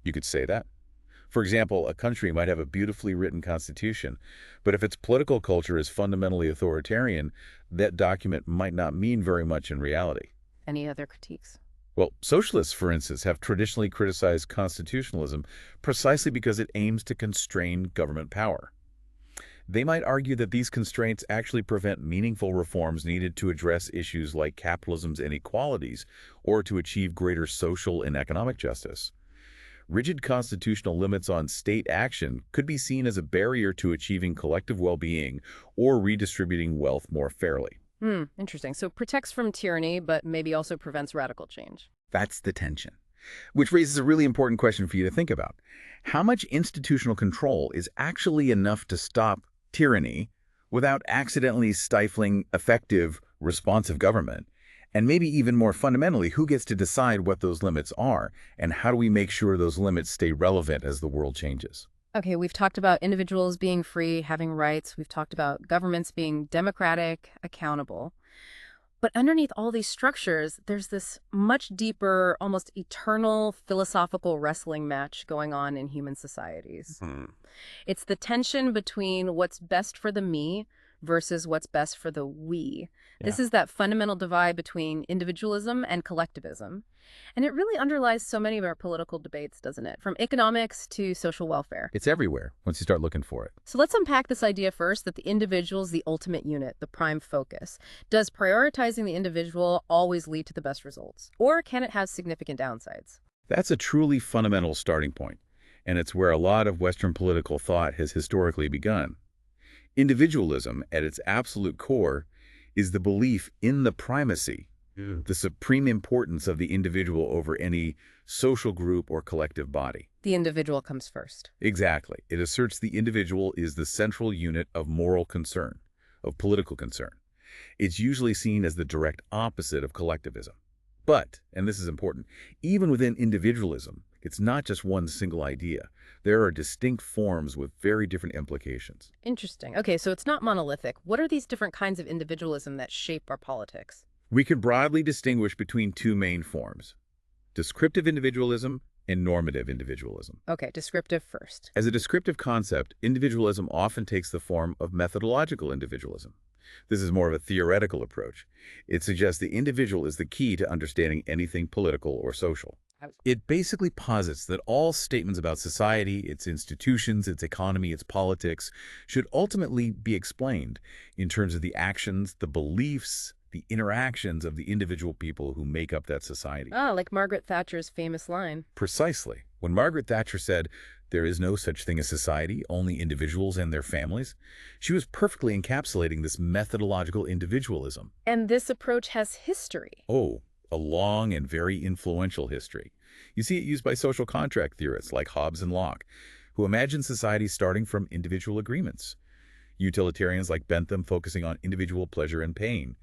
You could say that. For example, a country might have a beautifully written constitution, but if its political culture is fundamentally authoritarian, that document might not mean very much in reality. Any other critiques? Well, socialists, for instance, have traditionally criticized constitutionalism precisely because it aims to constrain government power. They might argue that these constraints actually prevent meaningful reforms needed to address issues like capitalism's inequalities or to achieve greater social and economic justice. Rigid constitutional limits on state action could be seen as a barrier to achieving collective well-being or redistributing wealth more fairly. Interesting. So protects from tyranny, but maybe also prevents radical change. That's the tension. Which raises a really important question for you to think about. How much institutional control is actually enough to stop tyranny without accidentally stifling effective, responsive government? And maybe even more fundamentally, who gets to decide what those limits are? And how do we make sure those limits stay relevant as the world changes? Okay, we've talked about individuals being free, having rights. We've talked about governments being democratic, accountable. But underneath all these structures, there's this much deeper, almost eternal philosophical wrestling match going on in human societies. It's the tension between what's best for the me versus what's best for the we. This is that fundamental divide between individualism and collectivism. And it really underlies so many of our political debates, doesn't it? From economics to social welfare. It's everywhere once you start looking for it. So let's unpack this idea first that the individual is the ultimate unit, the prime focus. Does prioritizing the individual always lead to the best results? Or can it have significant downsides? That's a truly fundamental starting point, and it's where a lot of Western political thought has historically begun. Individualism, at its absolute core, is the belief in the primacy, the supreme importance of the individual over any social group or collective body. The individual comes first. Exactly. It asserts the individual is the central unit of moral concern, of political concern. It's usually seen as the direct opposite of collectivism. But, and this is important, even within individualism, it's not just one single idea. There are distinct forms with very different implications. Interesting. Okay, so it's not monolithic. What are these different kinds of individualism that shape our politics? We can broadly distinguish between two main forms: descriptive individualism and normative individualism. Okay, descriptive first. As a descriptive concept, individualism often takes the form of methodological individualism. This is more of a theoretical approach. It suggests the individual is the key to understanding anything political or social. It basically posits that all statements about society, its institutions, its economy, its politics, should ultimately be explained in terms of the actions, the beliefs, the interactions of the individual people who make up that society. Ah, like Margaret Thatcher's famous line. Precisely. When Margaret Thatcher said, "There is no such thing as society, only individuals and their families," she was perfectly encapsulating this methodological individualism. And this approach has history. Oh, a long and very influential history. You see it used by social contract theorists like Hobbes and Locke, who imagine society starting from individual agreements. Utilitarians like Bentham focusing on individual pleasure and pain.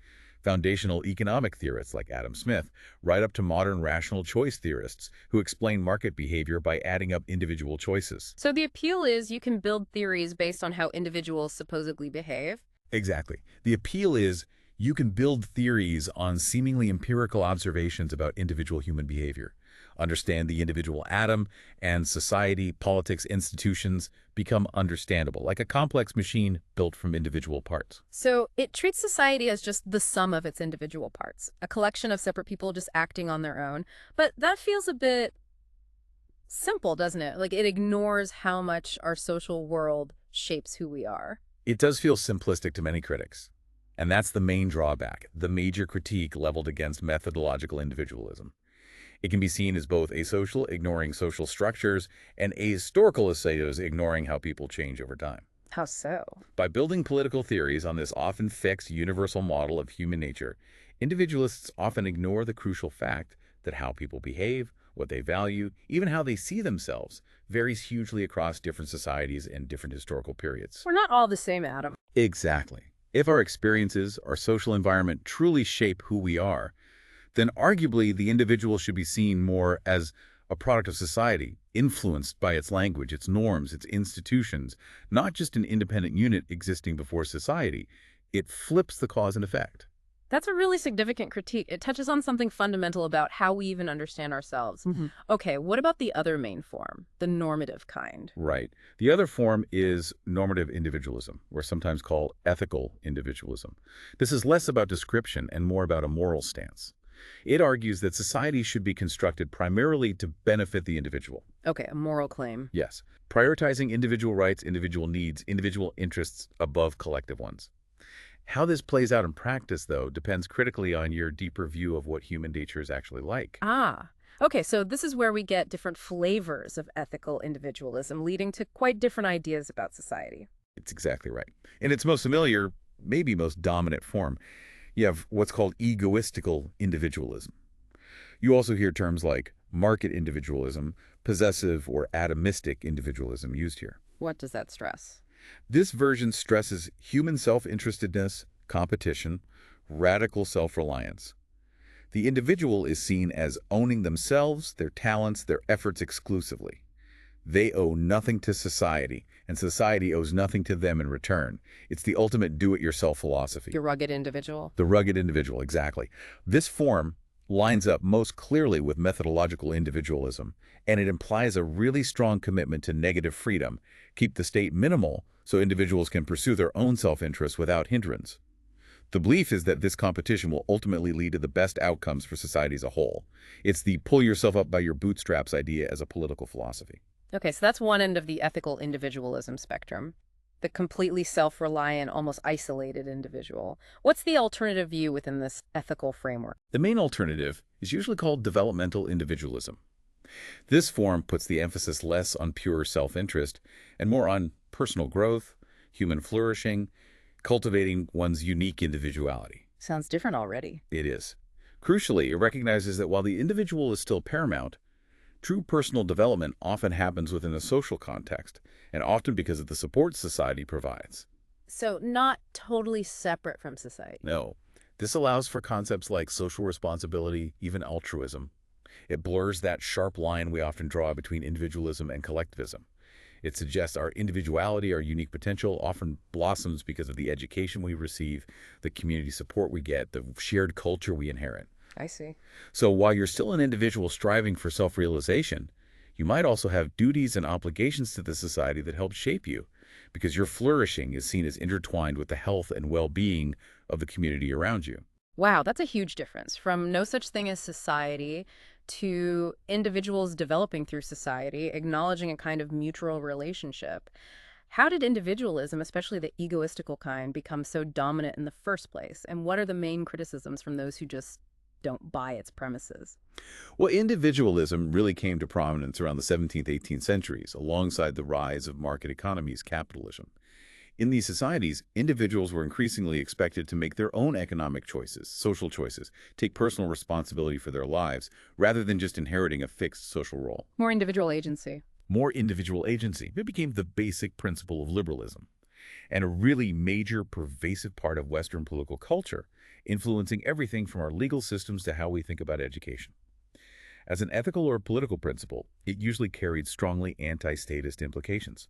Foundational economic theorists like Adam Smith, right up to modern rational choice theorists who explain market behavior by adding up individual choices. So the appeal is you can build theories based on how individuals supposedly behave? Exactly. The appeal is you can build theories on seemingly empirical observations about individual human behavior. Understand the individual atom, and society, politics, institutions become understandable, like a complex machine built from individual parts. So it treats society as just the sum of its individual parts, a collection of separate people just acting on their own. But that feels a bit simple, doesn't it? Like it ignores how much our social world shapes who we are. It does feel simplistic to many critics. And that's the main drawback, the major critique leveled against methodological individualism. It can be seen as both asocial, ignoring social structures, and ahistorical, ignoring how people change over time. How so? By building political theories on this often fixed universal model of human nature, individualists often ignore the crucial fact that how people behave, what they value, even how they see themselves, varies hugely across different societies and different historical periods. We're not all the same, Adam. Exactly. If our experiences, our social environment truly shape who we are, then arguably the individual should be seen more as a product of society, influenced by its language, its norms, its institutions, not just an independent unit existing before society. It flips the cause and effect. That's a really significant critique. It touches on something fundamental about how we even understand ourselves. Okay, what about the other main form, the normative kind? Right. The other form is normative individualism, or sometimes called ethical individualism. This is less about description and more about a moral stance. It argues that society should be constructed primarily to benefit the individual. Okay, a moral claim. Yes, prioritizing individual rights, individual needs, individual interests above collective ones. How this plays out in practice, though, depends critically on your deeper view of what human nature is actually like. Ah, okay, so this is where we get different flavors of ethical individualism, leading to quite different ideas about society. It's exactly right. In its most familiar, maybe most dominant form, you have what's called egoistical individualism. You also hear terms like market individualism, possessive or atomistic individualism used here. What does that stress? This version stresses human self-interestedness, competition, radical self-reliance. The individual is seen as owning themselves, their talents, their efforts exclusively. They owe nothing to society, and society owes nothing to them in return. It's the ultimate do-it-yourself philosophy. Your rugged individual? The rugged individual, exactly. This form lines up most clearly with methodological individualism, and it implies a really strong commitment to negative freedom, keep the state minimal so individuals can pursue their own self-interest without hindrance. The belief is that this competition will ultimately lead to the best outcomes for society as a whole. It's the pull yourself up by your bootstraps idea as a political philosophy. Okay, so that's one end of the ethical individualism spectrum. The completely self-reliant, almost isolated individual. What's the alternative view within this ethical framework? The main alternative is usually called developmental individualism. This form puts the emphasis less on pure self-interest and more on personal growth, human flourishing, cultivating one's unique individuality. Sounds different already. It is. Crucially, it recognizes that while the individual is still paramount, true personal development often happens within a social context, and often because of the support society provides. So not totally separate from society. No, this allows for concepts like social responsibility, even altruism. It blurs that sharp line we often draw between individualism and collectivism. It suggests our individuality, our unique potential, often blossoms because of the education we receive, the community support we get, the shared culture we inherit. I see. So while you're still an individual striving for self-realization, you might also have duties and obligations to the society that help shape you, because your flourishing is seen as intertwined with the health and well-being of the community around you. Wow, that's a huge difference from no such thing as society to individuals developing through society, acknowledging a kind of mutual relationship. How did individualism, especially the egoistical kind, become so dominant in the first place? And what are the main criticisms from those who just don't buy its premises? Well, individualism really came to prominence around the 17th, 18th centuries, alongside the rise of market economies, capitalism. In these societies, individuals were increasingly expected to make their own economic choices, social choices, take personal responsibility for their lives, rather than just inheriting a fixed social role. More individual agency. More individual agency. It became the basic principle of liberalism, and a really major, pervasive part of Western political culture, influencing everything from our legal systems to how we think about education. As an ethical or political principle, it usually carried strongly anti-statist implications.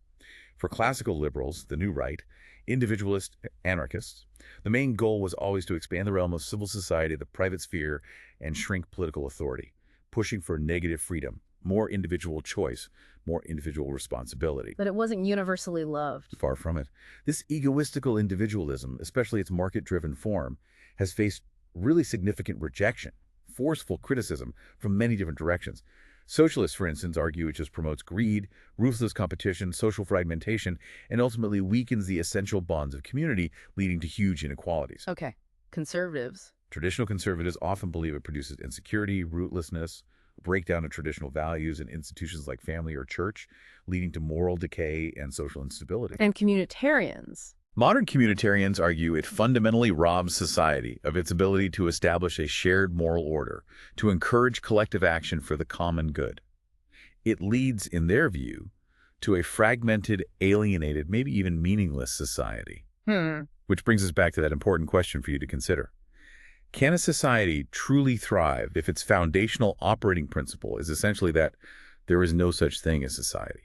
For classical liberals, the New Right, individualist anarchists, the main goal was always to expand the realm of civil society, the private sphere, and shrink political authority, pushing for negative freedom, more individual choice, more individual responsibility. But it wasn't universally loved. Far from it. This egoistical individualism, especially its market-driven form, has faced really significant rejection, forceful criticism from many different directions. Socialists, for instance, argue it just promotes greed, ruthless competition, social fragmentation, and ultimately weakens the essential bonds of community, leading to huge inequalities. Okay. Conservatives. Traditional conservatives often believe it produces insecurity, rootlessness, breakdown of traditional values in institutions like family or church, leading to moral decay and social instability. And communitarians. Modern communitarians argue it fundamentally robs society of its ability to establish a shared moral order, to encourage collective action for the common good. It leads, in their view, to a fragmented, alienated, maybe even meaningless society. Which brings us back to that important question for you to consider. Can a society truly thrive if its foundational operating principle is essentially that there is no such thing as society?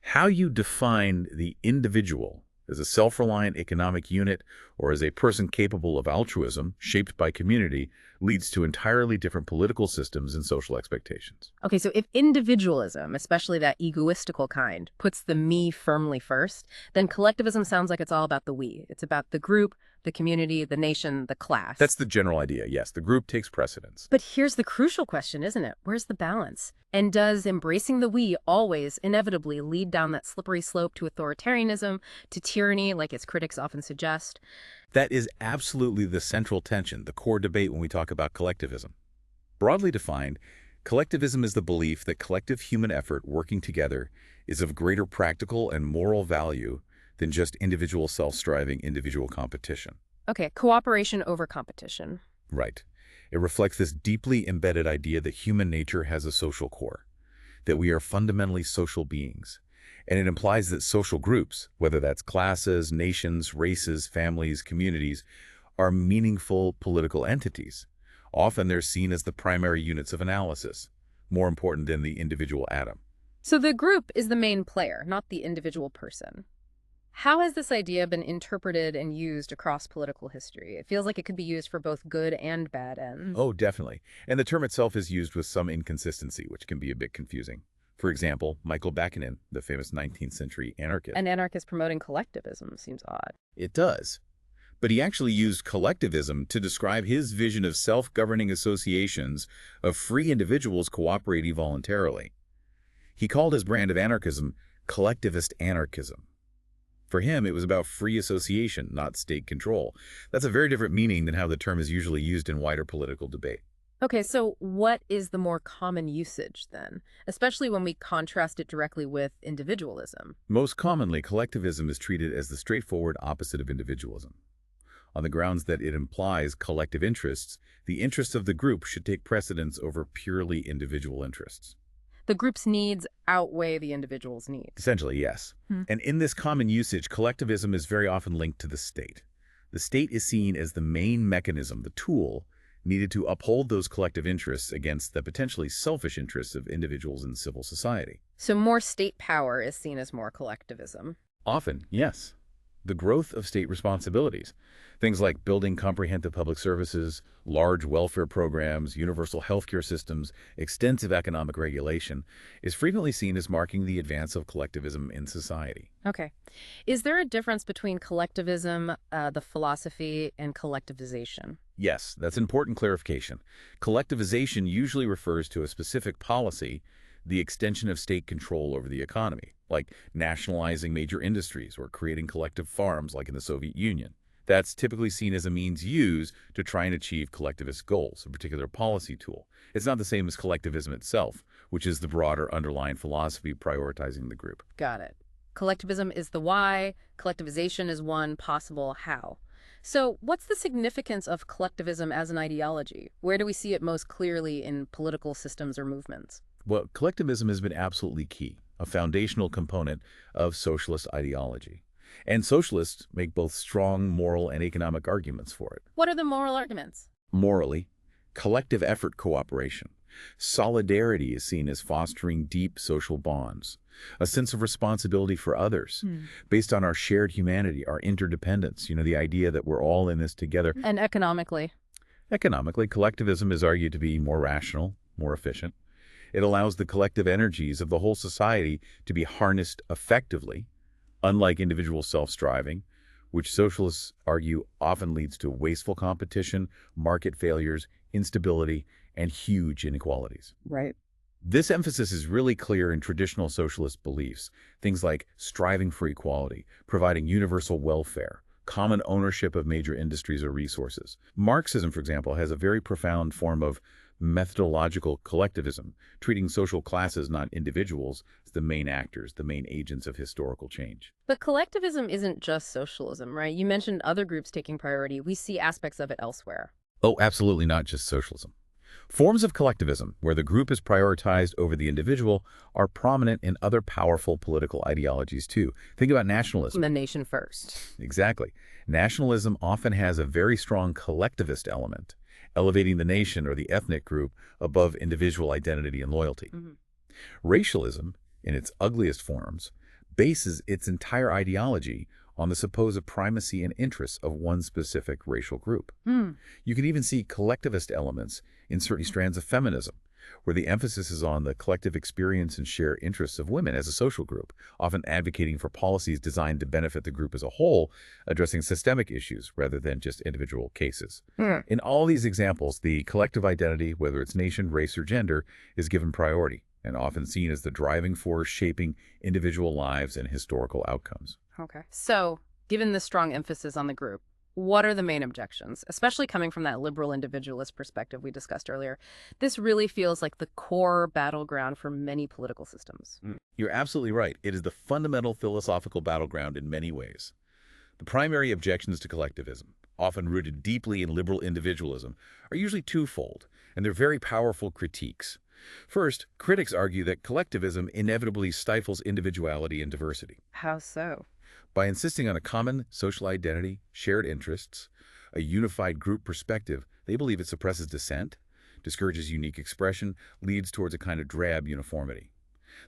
How you define the individual as a self-reliant economic unit or as a person capable of altruism shaped by community leads to entirely different political systems and social expectations. Okay, so if individualism, especially that egoistical kind, puts the me firmly first, then collectivism sounds like it's all about the we. It's about the group, the community, the nation, the class. That's the general idea, yes. The group takes precedence. But here's the crucial question, isn't it? Where's the balance? And does embracing the we always inevitably lead down that slippery slope to authoritarianism, to tyranny, like its critics often suggest? That is absolutely the central tension, the core debate when we talk about collectivism. Broadly defined, collectivism is the belief that collective human effort working together is of greater practical and moral value than just individual self-striving individual competition. Okay, cooperation over competition. Right. It reflects this deeply embedded idea that human nature has a social core, that we are fundamentally social beings. And it implies that social groups, whether that's classes, nations, races, families, communities, are meaningful political entities. Often they're seen as the primary units of analysis, more important than the individual atom. So the group is the main player, not the individual person. How has this idea been interpreted and used across political history? It feels like it could be used for both good and bad ends. Oh, definitely. And the term itself is used with some inconsistency, which can be a bit confusing. For example, Michael Bakunin, the famous 19th century anarchist. An anarchist promoting collectivism seems odd. It does. But he actually used collectivism to describe his vision of self-governing associations of free individuals cooperating voluntarily. He called his brand of anarchism collectivist anarchism. For him, it was about free association, not state control. That's a very different meaning than how the term is usually used in wider political debate. Okay, so what is the more common usage then, especially when we contrast it directly with individualism? Most commonly, collectivism is treated as the straightforward opposite of individualism. On the grounds that it implies collective interests, the interests of the group should take precedence over purely individual interests. The group's needs outweigh the individual's needs. Essentially, yes. And in this common usage, collectivism is very often linked to the state. The state is seen as the main mechanism, the tool, needed to uphold those collective interests against the potentially selfish interests of individuals in civil society. So more state power is seen as more collectivism. Often, yes. The growth of state responsibilities, things like building comprehensive public services, large welfare programs, universal healthcare systems, extensive economic regulation, is frequently seen as marking the advance of collectivism in society. Okay. Is there a difference between collectivism, the philosophy, and collectivization? Yes, that's important clarification. Collectivization usually refers to a specific policy, the extension of state control over the economy, like nationalizing major industries or creating collective farms like in the Soviet Union. That's typically seen as a means used to try and achieve collectivist goals, a particular policy tool. It's not the same as collectivism itself, which is the broader underlying philosophy prioritizing the group. Got it. Collectivism is the why, collectivization is one possible how. So what's the significance of collectivism as an ideology? Where do we see it most clearly in political systems or movements? Well, collectivism has been absolutely key, a foundational component of socialist ideology. And socialists make both strong moral and economic arguments for it. What are the moral arguments? Morally, collective effort cooperation. Solidarity is seen as fostering deep social bonds, a sense of responsibility for others, based on our shared humanity, our interdependence, the idea that we're all in this together. And economically? Economically, collectivism is argued to be more rational, more efficient. It allows the collective energies of the whole society to be harnessed effectively, unlike individual self-striving, which socialists argue often leads to wasteful competition, market failures, instability, and huge inequalities. Right. This emphasis is really clear in traditional socialist beliefs, things like striving for equality, providing universal welfare, common ownership of major industries or resources. Marxism, for example, has a very profound form of methodological collectivism, treating social classes, not individuals, as the main actors, the main agents of historical change. But collectivism isn't just socialism, right? You mentioned other groups taking priority. We see aspects of it elsewhere. Oh, absolutely not just socialism. Forms of collectivism, where the group is prioritized over the individual, are prominent in other powerful political ideologies too. Think about nationalism. The nation first. Exactly. Nationalism often has a very strong collectivist element, elevating the nation or the ethnic group above individual identity and loyalty. Racialism, in its ugliest forms, bases its entire ideology on the supposed primacy and interests of one specific racial group. You can even see collectivist elements in certain strands of feminism, where the emphasis is on the collective experience and shared interests of women as a social group, often advocating for policies designed to benefit the group as a whole, addressing systemic issues rather than just individual cases. In all these examples, the collective identity, whether it's nation, race, or gender, is given priority and often seen as the driving force shaping individual lives and historical outcomes. Okay. So, given the strong emphasis on the group, what are the main objections, especially coming from that liberal individualist perspective we discussed earlier? This really feels like the core battleground for many political systems. You're absolutely right. It is the fundamental philosophical battleground in many ways. The primary objections to collectivism, often rooted deeply in liberal individualism, are usually twofold, and they're very powerful critiques. First, critics argue that collectivism inevitably stifles individuality and diversity. How so? By insisting on a common social identity, shared interests, a unified group perspective, they believe it suppresses dissent, discourages unique expression, leads towards a kind of drab uniformity.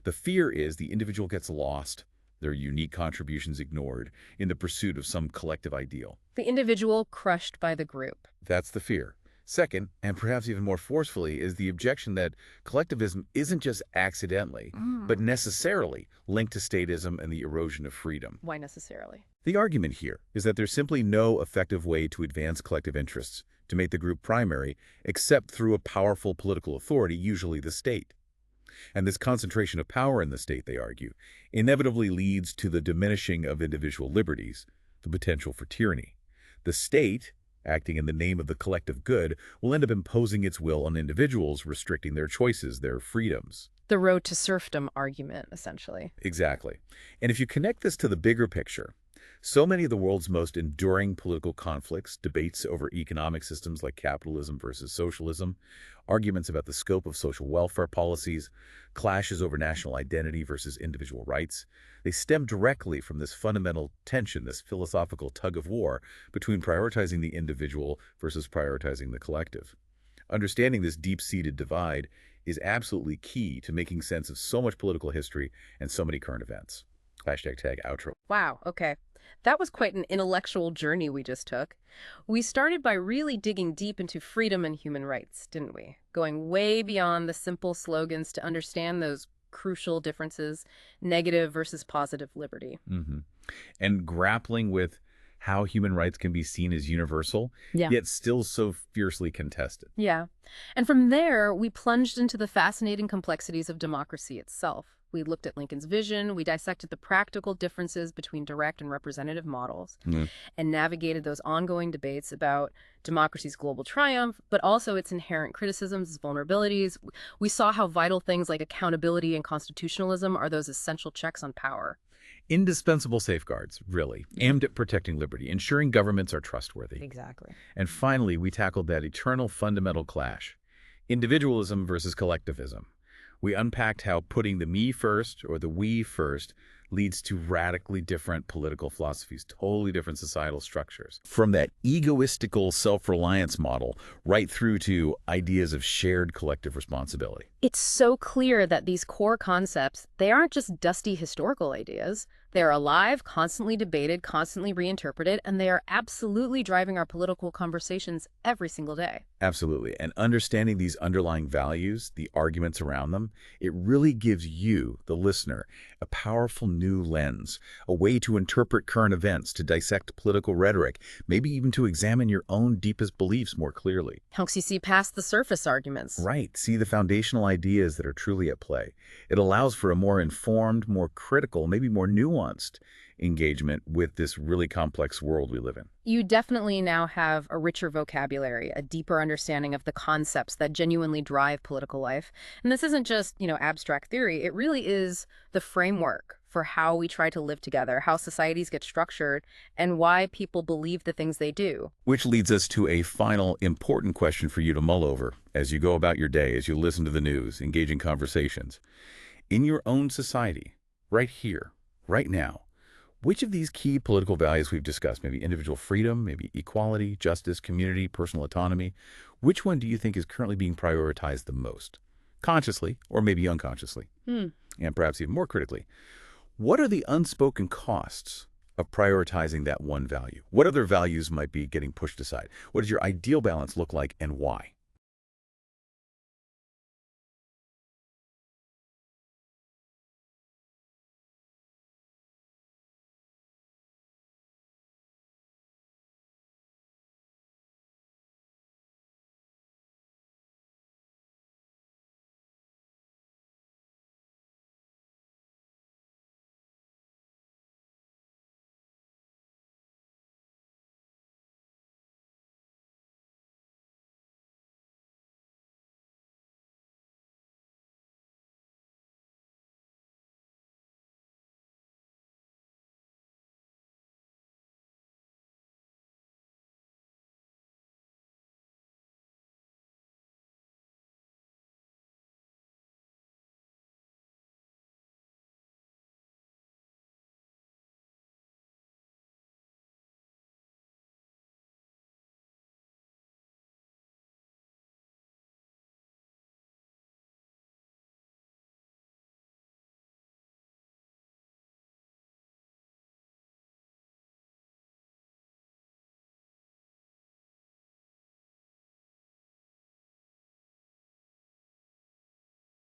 The fear is the individual gets lost, their unique contributions ignored, in the pursuit of some collective ideal. The individual crushed by the group. That's the fear. Second, and perhaps even more forcefully, is the objection that collectivism isn't just accidentally, but necessarily linked to statism and the erosion of freedom. Why necessarily? The argument here is that there's simply no effective way to advance collective interests, to make the group primary, except through a powerful political authority, usually the state. And this concentration of power in the state, they argue, inevitably leads to the diminishing of individual liberties, the potential for tyranny. The state, acting in the name of the collective good, will end up imposing its will on individuals, restricting their choices, their freedoms. The road to serfdom argument, essentially. Exactly. And if you connect this to the bigger picture, so many of the world's most enduring political conflicts, debates over economic systems like capitalism versus socialism, arguments about the scope of social welfare policies, clashes over national identity versus individual rights, they stem directly from this fundamental tension, this philosophical tug-of-war between prioritizing the individual versus prioritizing the collective. Understanding this deep-seated divide is absolutely key to making sense of so much political history and so many current events. #outro. Wow, okay. That was quite an intellectual journey we just took. We started by really digging deep into freedom and human rights, didn't we? Going way beyond the simple slogans to understand those crucial differences, negative versus positive liberty. And grappling with how human rights can be seen as universal, yet still so fiercely contested. Yeah. And from there, we plunged into the fascinating complexities of democracy itself. We looked at Lincoln's vision, we dissected the practical differences between direct and representative models, and navigated those ongoing debates about democracy's global triumph, but also its inherent criticisms, its vulnerabilities. We saw how vital things like accountability and constitutionalism are those essential checks on power. Indispensable safeguards, really, aimed at protecting liberty, ensuring governments are trustworthy. Exactly. And finally, we tackled that eternal fundamental clash, individualism versus collectivism. We unpacked how putting the me first or the we first leads to radically different political philosophies, totally different societal structures. From that egoistical self-reliance model right through to ideas of shared collective responsibility. It's so clear that these core concepts, they aren't just dusty historical ideas. They're alive, constantly debated, constantly reinterpreted, and they are absolutely driving our political conversations every single day. Absolutely. And understanding these underlying values, the arguments around them, it really gives you, the listener, a powerful new lens, a way to interpret current events, to dissect political rhetoric, maybe even to examine your own deepest beliefs more clearly. Helps you see past the surface arguments. Right, see the foundational ideas that are truly at play. It allows for a more informed, more critical, maybe more nuanced engagement with this really complex world we live in. You definitely now have a richer vocabulary, a deeper understanding of the concepts that genuinely drive political life. And this isn't just, abstract theory. It really is the framework for how we try to live together, how societies get structured, and why people believe the things they do. Which leads us to a final important question for you to mull over as you go about your day, as you listen to the news, engage in conversations. In your own society, right here, right now, which of these key political values we've discussed, maybe individual freedom, maybe equality, justice, community, personal autonomy, which one do you think is currently being prioritized the most? Consciously, or maybe unconsciously? And perhaps even more critically, what are the unspoken costs of prioritizing that one value? What other values might be getting pushed aside? What does your ideal balance look like and why?